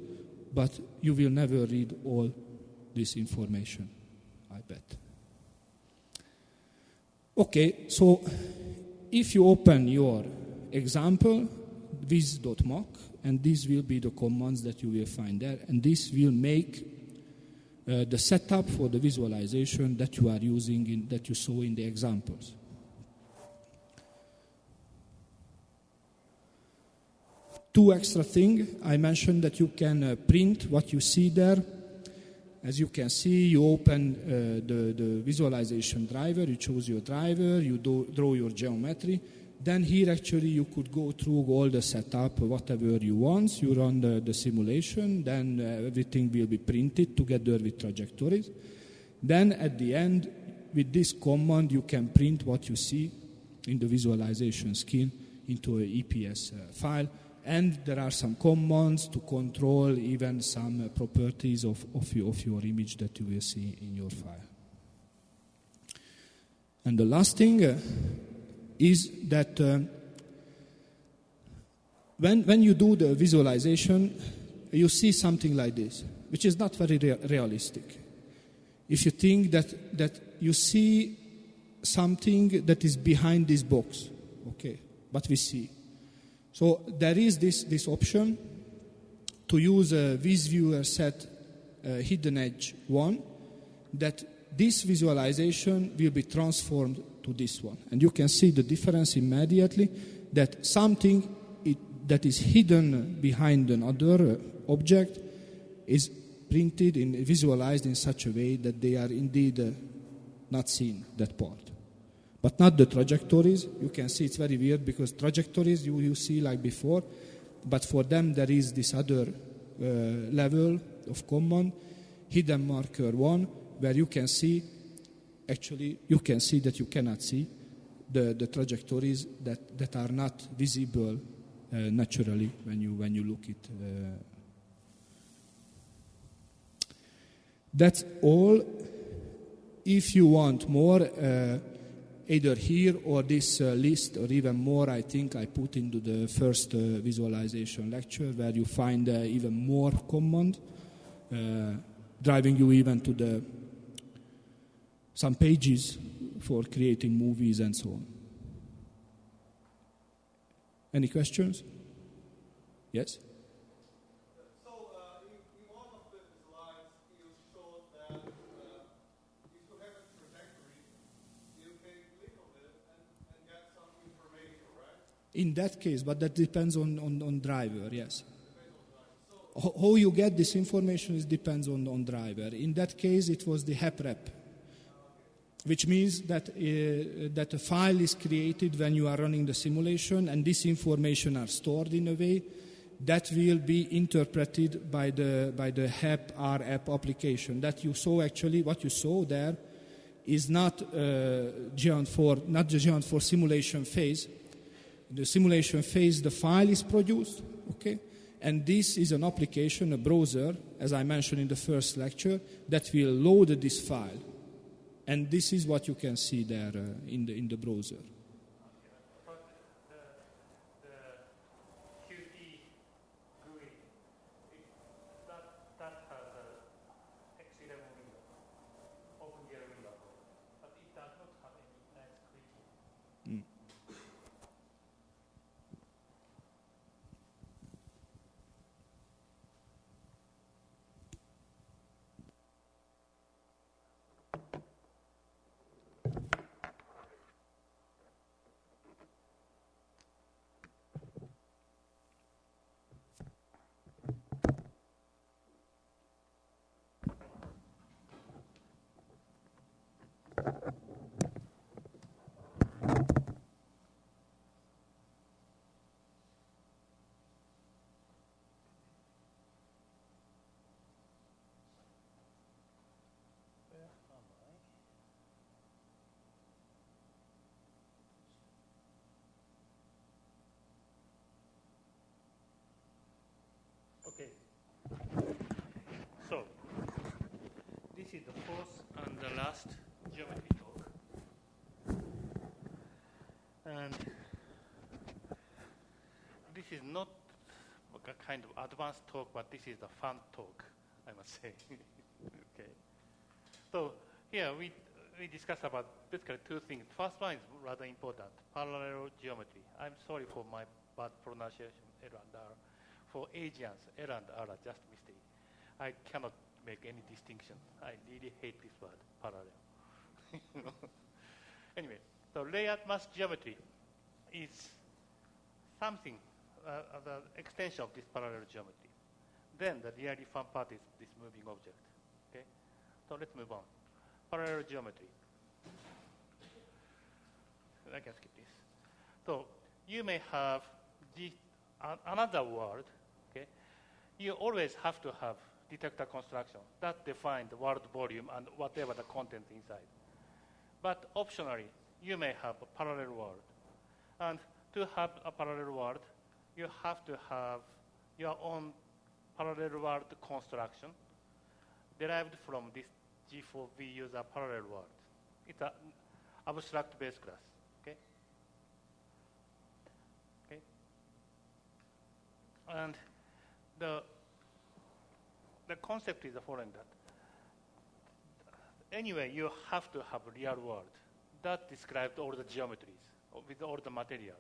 but you will never read all this information, I bet. Okay, so if you open your example, viz.mock, and these will be the commands that you will find there, and this will make the setup for the visualization that you are using, that you saw in the examples. Two extra things. I mentioned that you can print what you see there. As you can see, you open the visualization driver, you choose your driver, you draw your geometry. Then here actually you could go through all the setup, whatever you want. You run the simulation, then everything will be printed together with trajectories. Then at the end, with this command, you can print what you see in the visualization scheme into an EPS file. And there are some commands to control even some properties of your image that you will see in your file. And the last thing is that when you do the visualization, you see something like this, which is not very realistic. If you think that you see something that is behind this box, okay, but we see. So there is this option to use a VisViewer set hidden edge 1, that this visualization will be transformed to this one. And you can see the difference immediately, that something that is hidden behind another object is printed and visualized in such a way that they are indeed not seen, that part. But not the trajectories. You can see it's very weird because trajectories you see like before, but for them there is this other level of command, hidden marker 1, where you can see, actually you can see that you cannot see the trajectories that are not visible naturally when you look it. That's all. If you want more, either here or this list or even more, I think I put into the first visualization lecture, where you find even more command, driving you even to some pages for creating movies and so on. Any questions? Yes? So in one of the slides, you showed that if you have a trajectory, you can click on it and get some information, right? In that case, but that depends on driver, yes. How you get this information depends on driver. In that case, it was the HEPREP, which means that a file is created when you are running the simulation, and this information are stored in a way that will be interpreted by the HEP REP application. That you saw actually, what you saw there is not Geant4, not the Geant4 simulation phase. The simulation phase, the file is produced, okay? And this is an application, a browser, as I mentioned in the first lecture, that will load this file. And this is what you can see there in the browser. But the QT GUI, that has an X11 window, OpenGL window, but it does not have any nice clicking. Okay. So, this is the fourth and the last geometry talk. And this is not a kind of advanced talk, but this is the fun talk, I must say. Okay. So here we discuss about basically two things. First one is rather important, parallel geometry. I'm sorry for my bad pronunciation, L and R. For Asians, L and R are just mistake. I cannot make any distinction. I really hate this word, parallel. Anyway, so layered mass geometry is something, the extension of this parallel geometry. Then the really fun part is this moving object. Okay, so let's move on. Parallel geometry. I can skip this. So you may have another word. Okay, you always have to have detector construction that defines the world volume and whatever the content inside. But optionally, you may have a parallel world. And to have a parallel world, you have to have your own parallel world construction derived from this G4 we use a parallel world. It's an abstract base class. Okay? Okay? And the concept is the following, that anyway, you have to have a real world that describes all the geometries with all the materials.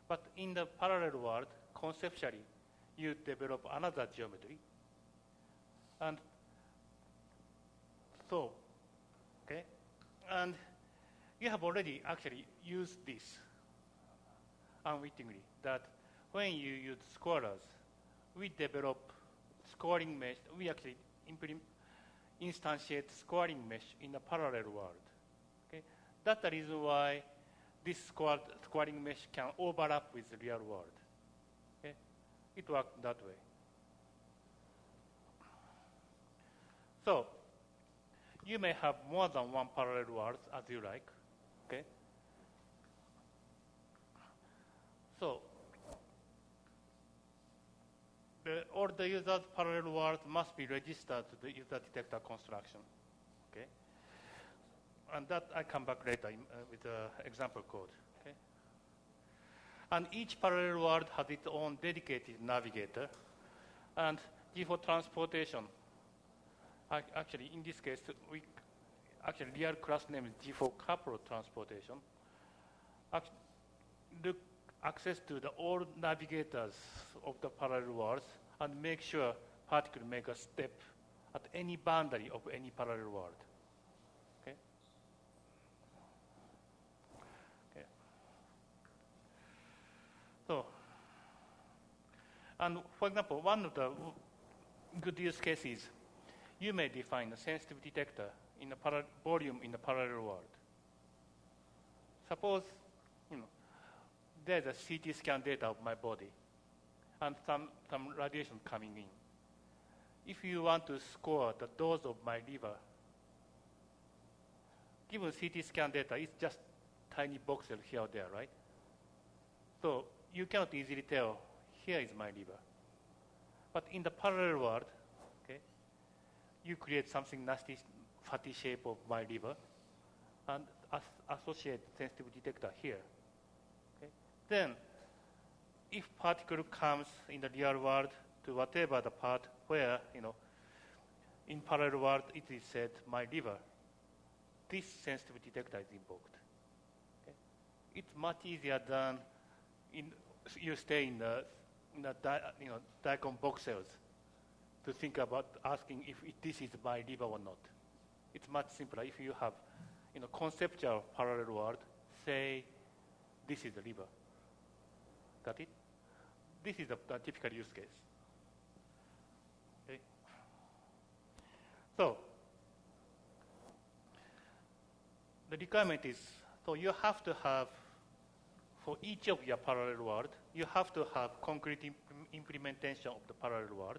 But in the parallel world, conceptually, you develop another geometry. And so, okay, and you have already actually used this unwittingly, that when you use scorers, we develop scoring mesh. We actually instantiate scoring mesh in a parallel world. Okay? That's the reason why this scoring mesh can overlap with the real world. Okay? It works that way. So you may have more than one parallel world as you like. Okay? So all the user's parallel worlds must be registered to the user detector construction. Okay? And that I come back later with the example code. Okay? And each parallel world has its own dedicated navigator. And G4 transportation, actually in this case, real class name is G4 coupled transportation. Look access to the all navigators of the parallel worlds and make sure particle make a step at any boundary of any parallel world. Okay? Okay. So, and for example, one of the good use cases, you may define a sensitive detector in a volume in the parallel world. Suppose, there's a CT scan data of my body and some radiation coming in. If you want to score the dose of my liver, given CT scan data, it's just tiny voxel here or there, right? So you cannot easily tell, here is my liver. But in the parallel world, okay, you create something nasty, fatty shape of my liver and associate sensitive detector here. Then, if particle comes in the real world to whatever the part where, in parallel world it is said my liver, this sensitive detector is invoked. Okay? It's much easier than you stay in the diagon voxels to think about asking if this is my liver or not. It's much simpler if you have, conceptual parallel world, say this is the liver. Got it? This is the typical use case. Okay. So the requirement is, so you have to have, for each of your parallel world, you have to have concrete implementation of the parallel world.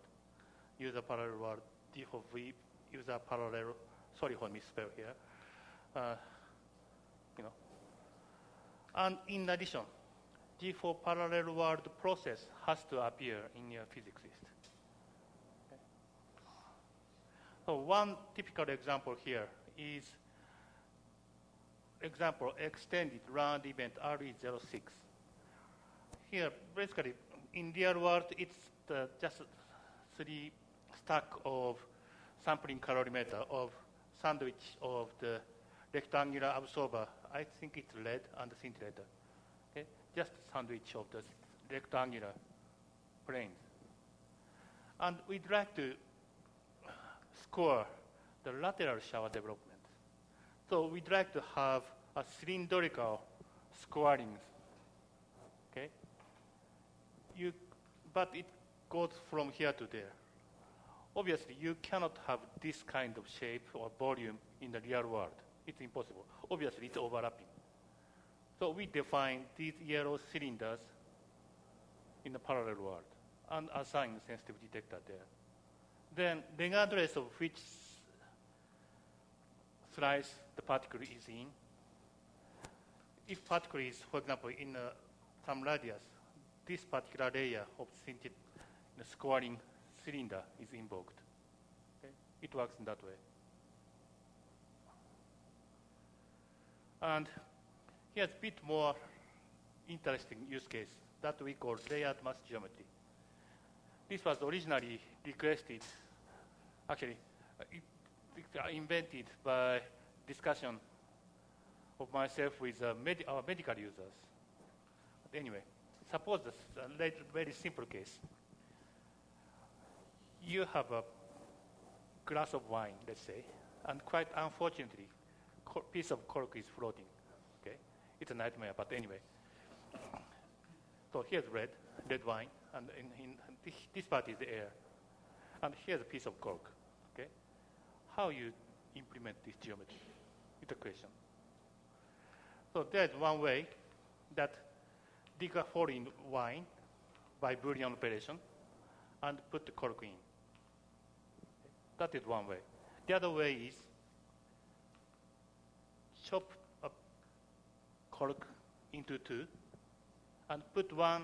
Use a parallel world, D for V, use a parallel, sorry for misspell here. And in addition, G4 parallel world process has to appear in your physics list. Okay. So one typical example here is extended round event RE06. Here, basically, in real world, it's just 3 stack of sampling calorimeter of sandwich of the rectangular absorber. I think it's lead and scintillator. Okay? Just sandwich of the rectangular planes. And we'd like to score the lateral shower development. So we'd like to have a cylindrical scoring. Okay? But it goes from here to there. Obviously, you cannot have this kind of shape or volume in the real world. It's impossible. Obviously, it's overlapping. So we define these yellow cylinders in the parallel world and assign sensitivity detector there. Then, regardless of which slice the particle is in, if particle is, for example, in some radius, this particular layer of the scoring cylinder is invoked. Okay? It works in that way. And here's a bit more interesting use case that we call layered mass geometry. This was originally requested, actually, invented by discussion of myself with our medical users. But anyway, suppose a very simple case. You have a glass of wine, let's say, and quite unfortunately, piece of cork is floating. Okay, it's a nightmare, but anyway. So here's red wine, and in this part is the air, and here's a piece of cork. Okay, how you implement this geometry? It's a question. So there's one way that dig a hole in wine by Boolean operation and put the cork in. That is one way. The other way is chop a cork into 2 and put one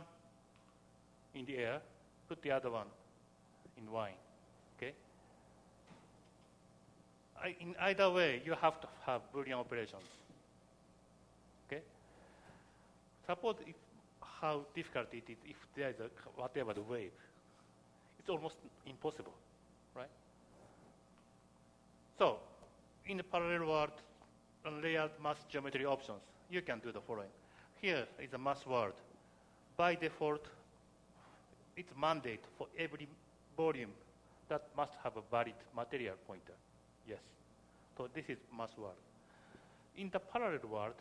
in the air, put the other one in wine. Okay? In either way, you have to have Boolean operations. Okay? Suppose how difficult it is if there is whatever the wave. It's almost impossible, right? So, in the parallel world, layered mass geometry options, you can do the following. Here is a mass world. By default, it's mandate for every volume that must have a valid material pointer. Yes. So this is mass world. In the parallel world,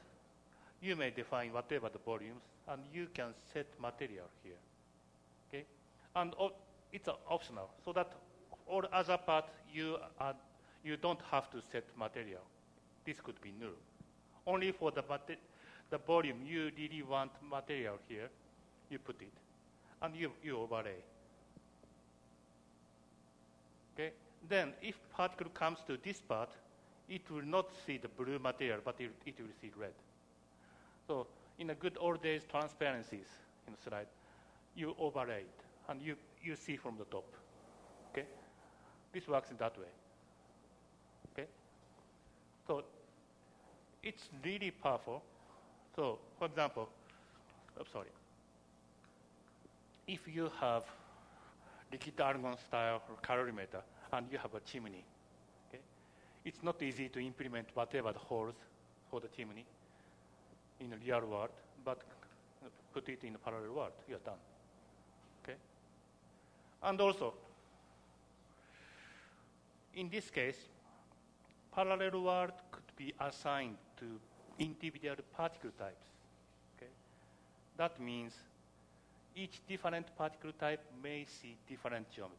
you may define whatever the volumes, and you can set material here. Okay? And it's optional, so that all other parts you don't have to set material. This could be null. Only for the volume you really want material here, you put it, and you overlay. Okay? Then if particle comes to this part, it will not see the blue material, but it will see red. So in a good old days transparencies in the slide, you overlay it, and you see from the top. Okay? This works in that way. Okay? So it's really powerful. So, for example, if you have liquid argon style calorimeter and you have a chimney, okay, it's not easy to implement whatever the holes for the chimney in the real world, but put it in the parallel world, you're done. Okay? And also, in this case, parallel world could be assigned to individual particle types. Okay? That means each different particle type may see different geometry.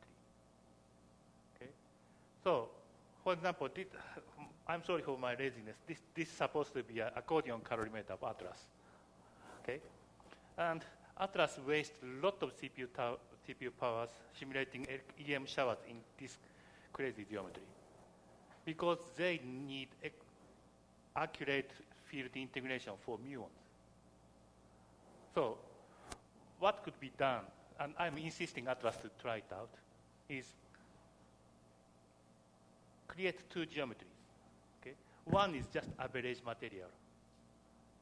Okay? So, for example, I'm sorry for my laziness. This is supposed to be an accordion calorimeter of Atlas. Okay? And Atlas wastes a lot of CPU powers simulating EM showers in this crazy geometry because they need accurate field integration for muons. So what could be done, and I'm insisting Atlas to try it out, is create two geometries. Okay? One is just average material.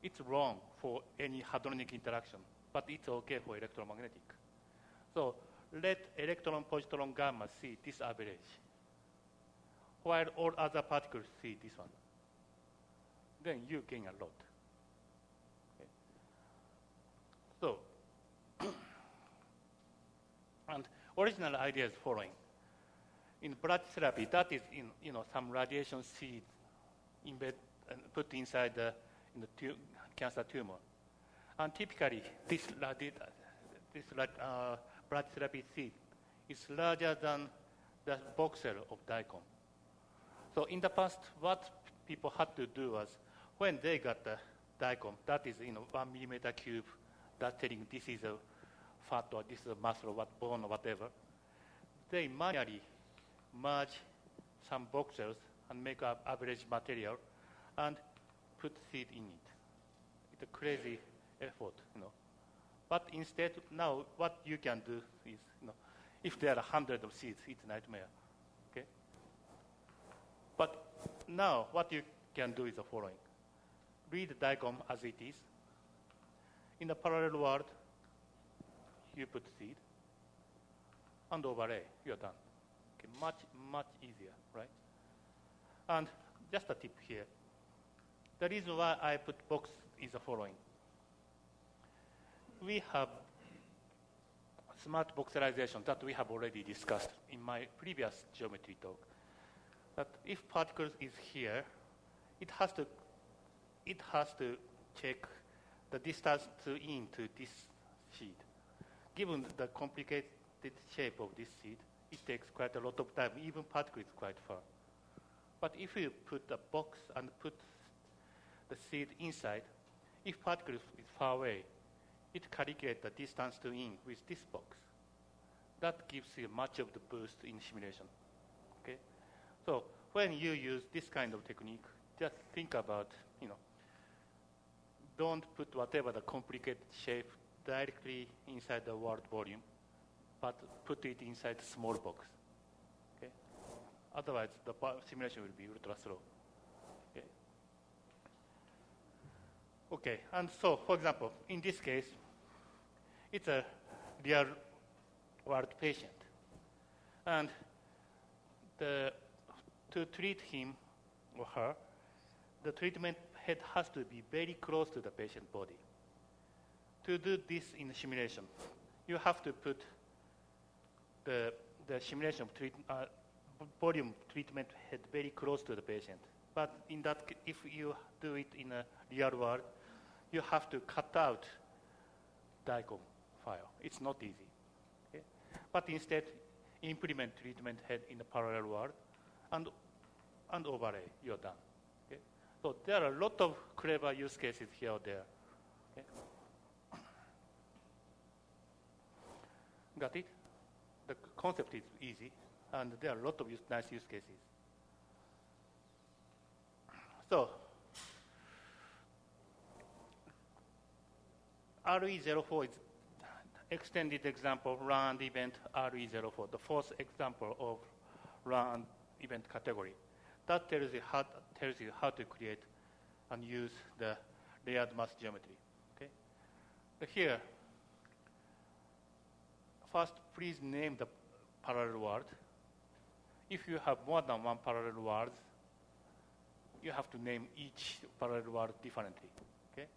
It's wrong for any hadronic interaction, but it's okay for electromagnetic. So let electron, positron, gamma see this average, while all other particles see this one. Then you gain a lot. Okay. So, and original idea is following. In brachytherapy, that is in some radiation seeds put inside the cancer tumor. And typically, this brachytherapy seed is larger than the voxel of daikon. So in the past, what people had to do was, when they got the daikon, that is 1 millimeter cube, that's telling this is a fat or this is a muscle or what, bone or whatever, they manually merge some voxels and make an average material and put seed in it. It's a crazy effort, But instead, now what you can do is, if there are 100 of seeds, it's a nightmare. Okay? But now what you can do is the following. Read the diagram as it is. In the parallel world, you put seed and overlay, you're done. Okay, much, much easier, right? And just a tip here. The reason why I put box is the following. We have smart voxelization that we have already discussed in my previous geometry talk. That if particles is here, it has to check the distance to this sheet. Given the complicated shape of this sheet, it takes quite a lot of time. Even particle is quite far. But if you put a box and put the seed inside, if particle is far away, it calculates the distance to in with this box. That gives you much of the boost in simulation. Okay? So when you use this kind of technique, just think about, don't put whatever the complicated shape directly inside the world volume, but put it inside a small box. Okay? Otherwise, the simulation will be ultra slow. Okay? Okay, and so, for example, in this case, it's a real world patient. And to treat him or her, the treatment head has to be very close to the patient body. To do this in the simulation, you have to put the simulation of volume treatment head very close to the patient. But in that, if you do it in a real world, you have to cut out diagram file. It's not easy. Okay? But instead, implement treatment head in the parallel world and overlay, you're done. Okay? So there are a lot of clever use cases here or there. Okay? Got it? The concept is easy, and there are a lot of nice use cases. So, RE04 is extended example run event RE04, the fourth example of run event category. That tells you how to create and use the layered mass geometry. Okay? Here, first, please name the parallel world. If you have more than one parallel world, you have to name each parallel world differently. Okay?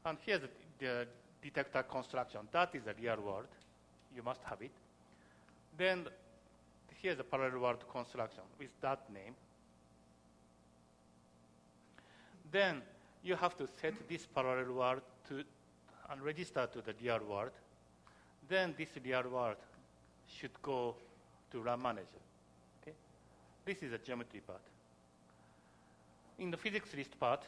And here's the detector construction. That is a real world. You must have it. Then here's a parallel world construction with that name. Then you have to set this parallel world and register to the real world. Then this real world should go to run manager. Okay? this is the geometry part. In the physics list part,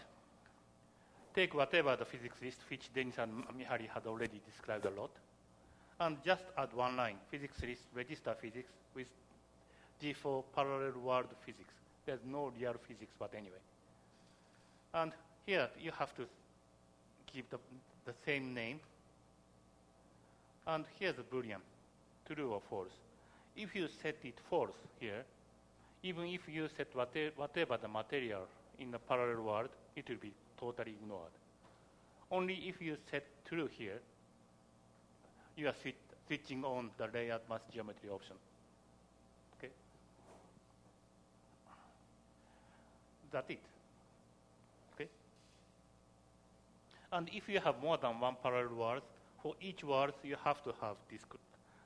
take whatever the physics list, which Denis and Mihari had already described a lot, and just add one line, physics list, register physics, with G4 parallel world physics. There's no real physics, but anyway. And here you have to give the same name. And here's the Boolean, true or false. If you set it false here, even if you set whatever the material in the parallel world, it will be totally ignored. Only if you set true here, you are switching on the layered mass geometry option. Okay? That's it. Okay? And if you have more than one parallel world, for each world you have to have this.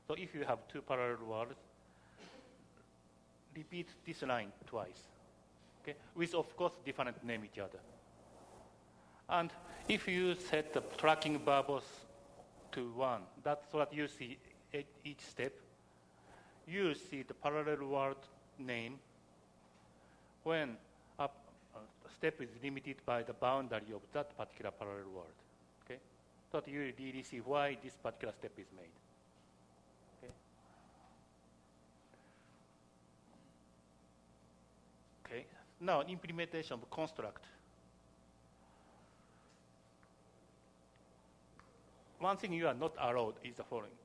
So if you have two parallel worlds, repeat this line twice, okay? With, of course, different name each other. And if you set the tracking bubbles to 1, that's what you see at each step. You see the parallel world name when a step is limited by the boundary of that particular parallel world, okay? So that you really see why this particular step is made. Okay, now implementation of construct. One thing you are not allowed is the following.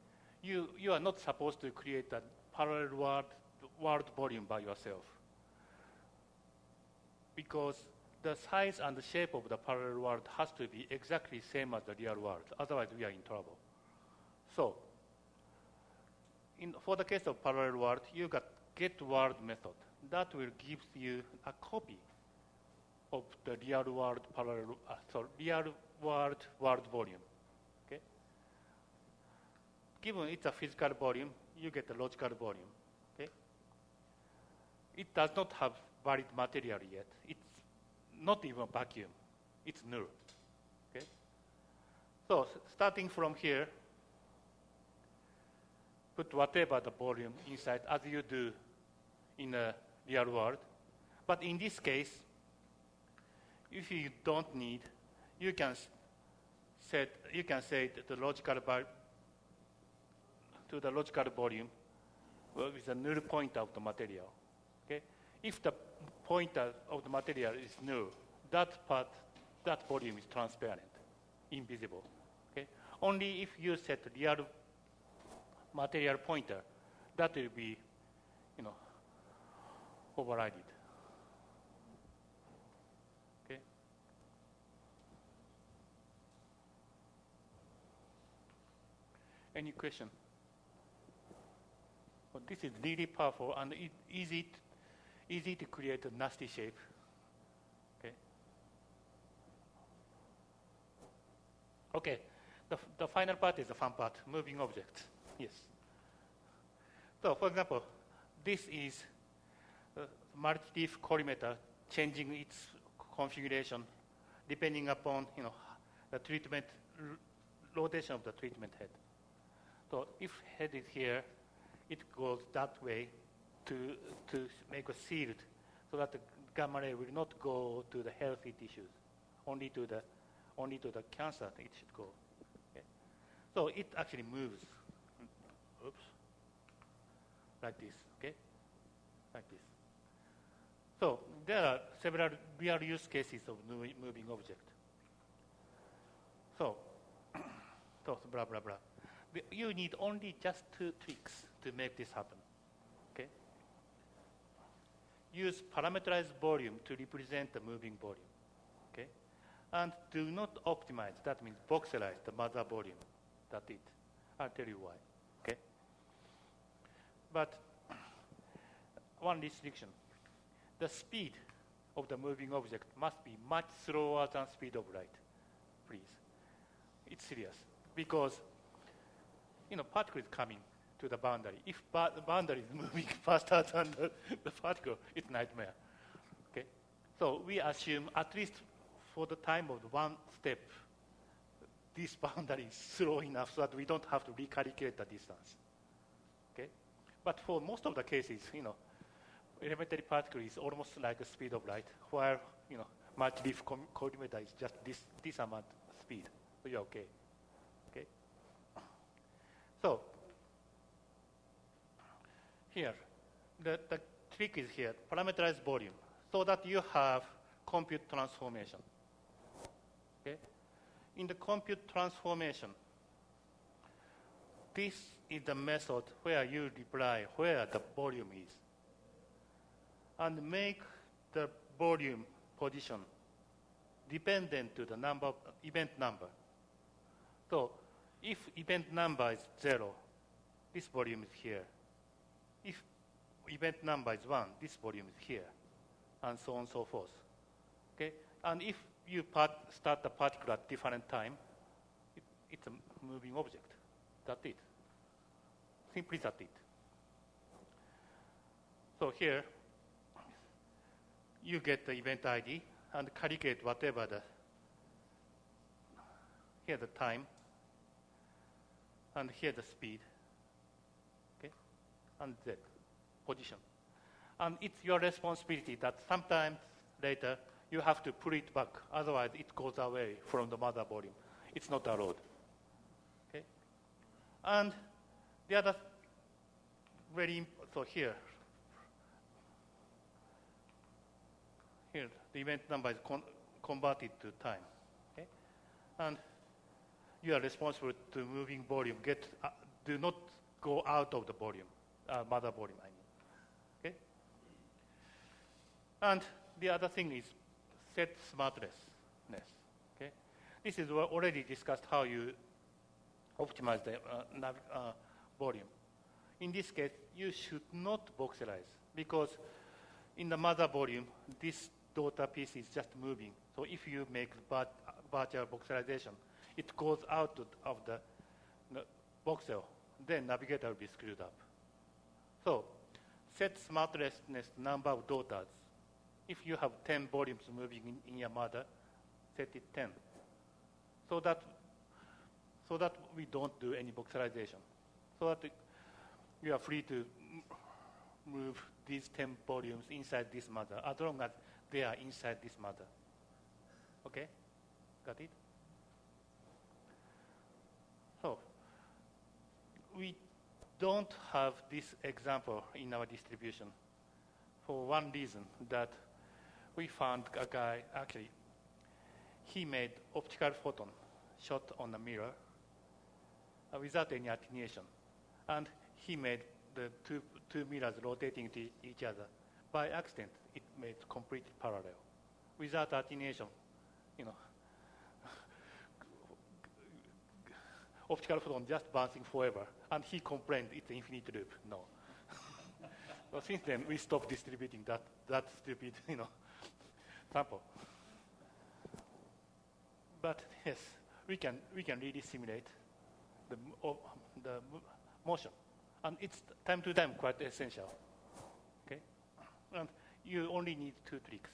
You are not supposed to create a parallel world volume by yourself, because the size and the shape of the parallel world has to be exactly same as the real world. Otherwise, we are in trouble. So, for the case of parallel world, you got get world method. That will give you a copy of the real world real world volume. Okay. Given it's a physical volume, you get a logical volume. Okay. It does not have valid material yet. It's not even vacuum. It's null. Okay. So starting from here, put whatever the volume inside as you do in a real world. But in this case, if you don't need, you can say the logical to the logical volume with a null pointer of the material. Okay? If the pointer of the material is null, that volume is transparent, invisible. Okay? Only if you set real material pointer, that will be, overridden. Okay. Any question? Well, this is really powerful and easy to create a nasty shape. Okay. Okay. The final part is the fun part, moving objects. Yes. So, for example, this is multi-leaf collimator changing its configuration depending upon the treatment rotation of the treatment head. So if head is here, it goes that way to make a shield so that the gamma ray will not go to the healthy tissues, only to the cancer it should go. Okay. So it actually moves. Oops. Like this. Okay. Like this. So there are several real use cases of moving object. So blah, blah, blah. You need only just 2 tricks to make this happen. Okay? Use parameterized volume to represent the moving volume. Okay? And do not optimize, that means voxelize the mother volume. That's it. I'll tell you why. Okay? But one restriction. The speed of the moving object must be much slower than speed of light, please. It's serious because, particle is coming to the boundary. If the boundary is moving faster than the particle, it's nightmare. Okay, so we assume at least for the time of the one step, this boundary is slow enough so that we don't have to recalculate the distance. Okay, but for most of the cases, elementary particle is almost like the speed of light, while multi-leaf collimator is just this amount speed. So you're okay. Okay. So here, the trick is here, parameterized volume, so that you have compute transformation. Okay. In the compute transformation, this is the method where you reply where the volume is, and make the volume position dependent to the number, event number. So if event number is 0, this volume is here. If event number is 1, this volume is here, and so on and so forth. Okay? And if you start the particle at different time, it's a moving object. That's it. Simply that's it. So here, you get the event ID and calculate whatever here the time, and here the speed, okay, and Z, position. And it's your responsibility that sometimes later you have to put it back, otherwise it goes away from the mother volume. It's not allowed. Okay? And the other so here the event number is converted to time. Okay? And you are responsible to moving volume. Do not go out of the volume, mother volume, I mean. Okay? And the other thing is set smartness. Okay? This is already discussed how you optimize the volume. In this case, you should not voxelize, because in the mother volume, this daughter piece is just moving. So if you make virtual voxelization, it goes out of the voxel, then navigator will be screwed up. So set smartness number of daughters. If you have 10 volumes moving in your mother, set it 10. So that we don't do any voxelization. So that you are free to move these 10 volumes inside this mother, as long as they are inside this mother. Okay? Got it? So we don't have this example in our distribution for one reason, that we found a guy, actually, he made optical photon shot on a mirror without any attenuation. And he made the two mirrors rotating to each other. By accident, it made completely parallel. Without attenuation, optical photon just bouncing forever. And he complained it's an infinite loop. No. So since then, we stopped distributing that stupid, sample. But yes, we can really simulate the motion. And it's time to time quite essential. Okay? And you only need 2 tricks.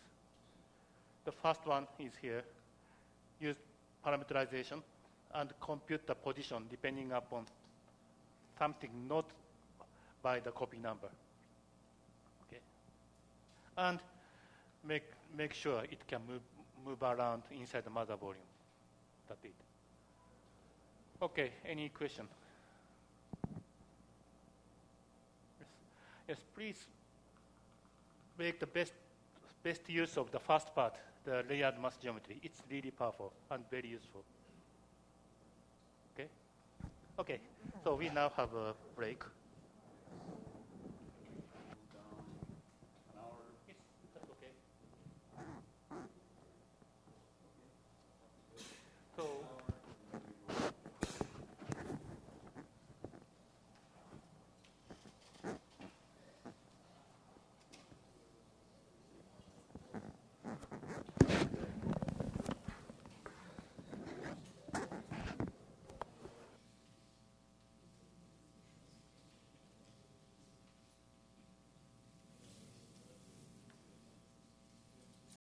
The first one is here. Use parameterization and compute the position depending upon something not by the copy number. Okay? And make sure it can move around inside the mother volume. That's it. Okay, any question? Yes, please make the best use of the first part, the layered mass geometry. It's really powerful and very useful. Okay? Okay, so we now have a break. Yes, that's okay. So,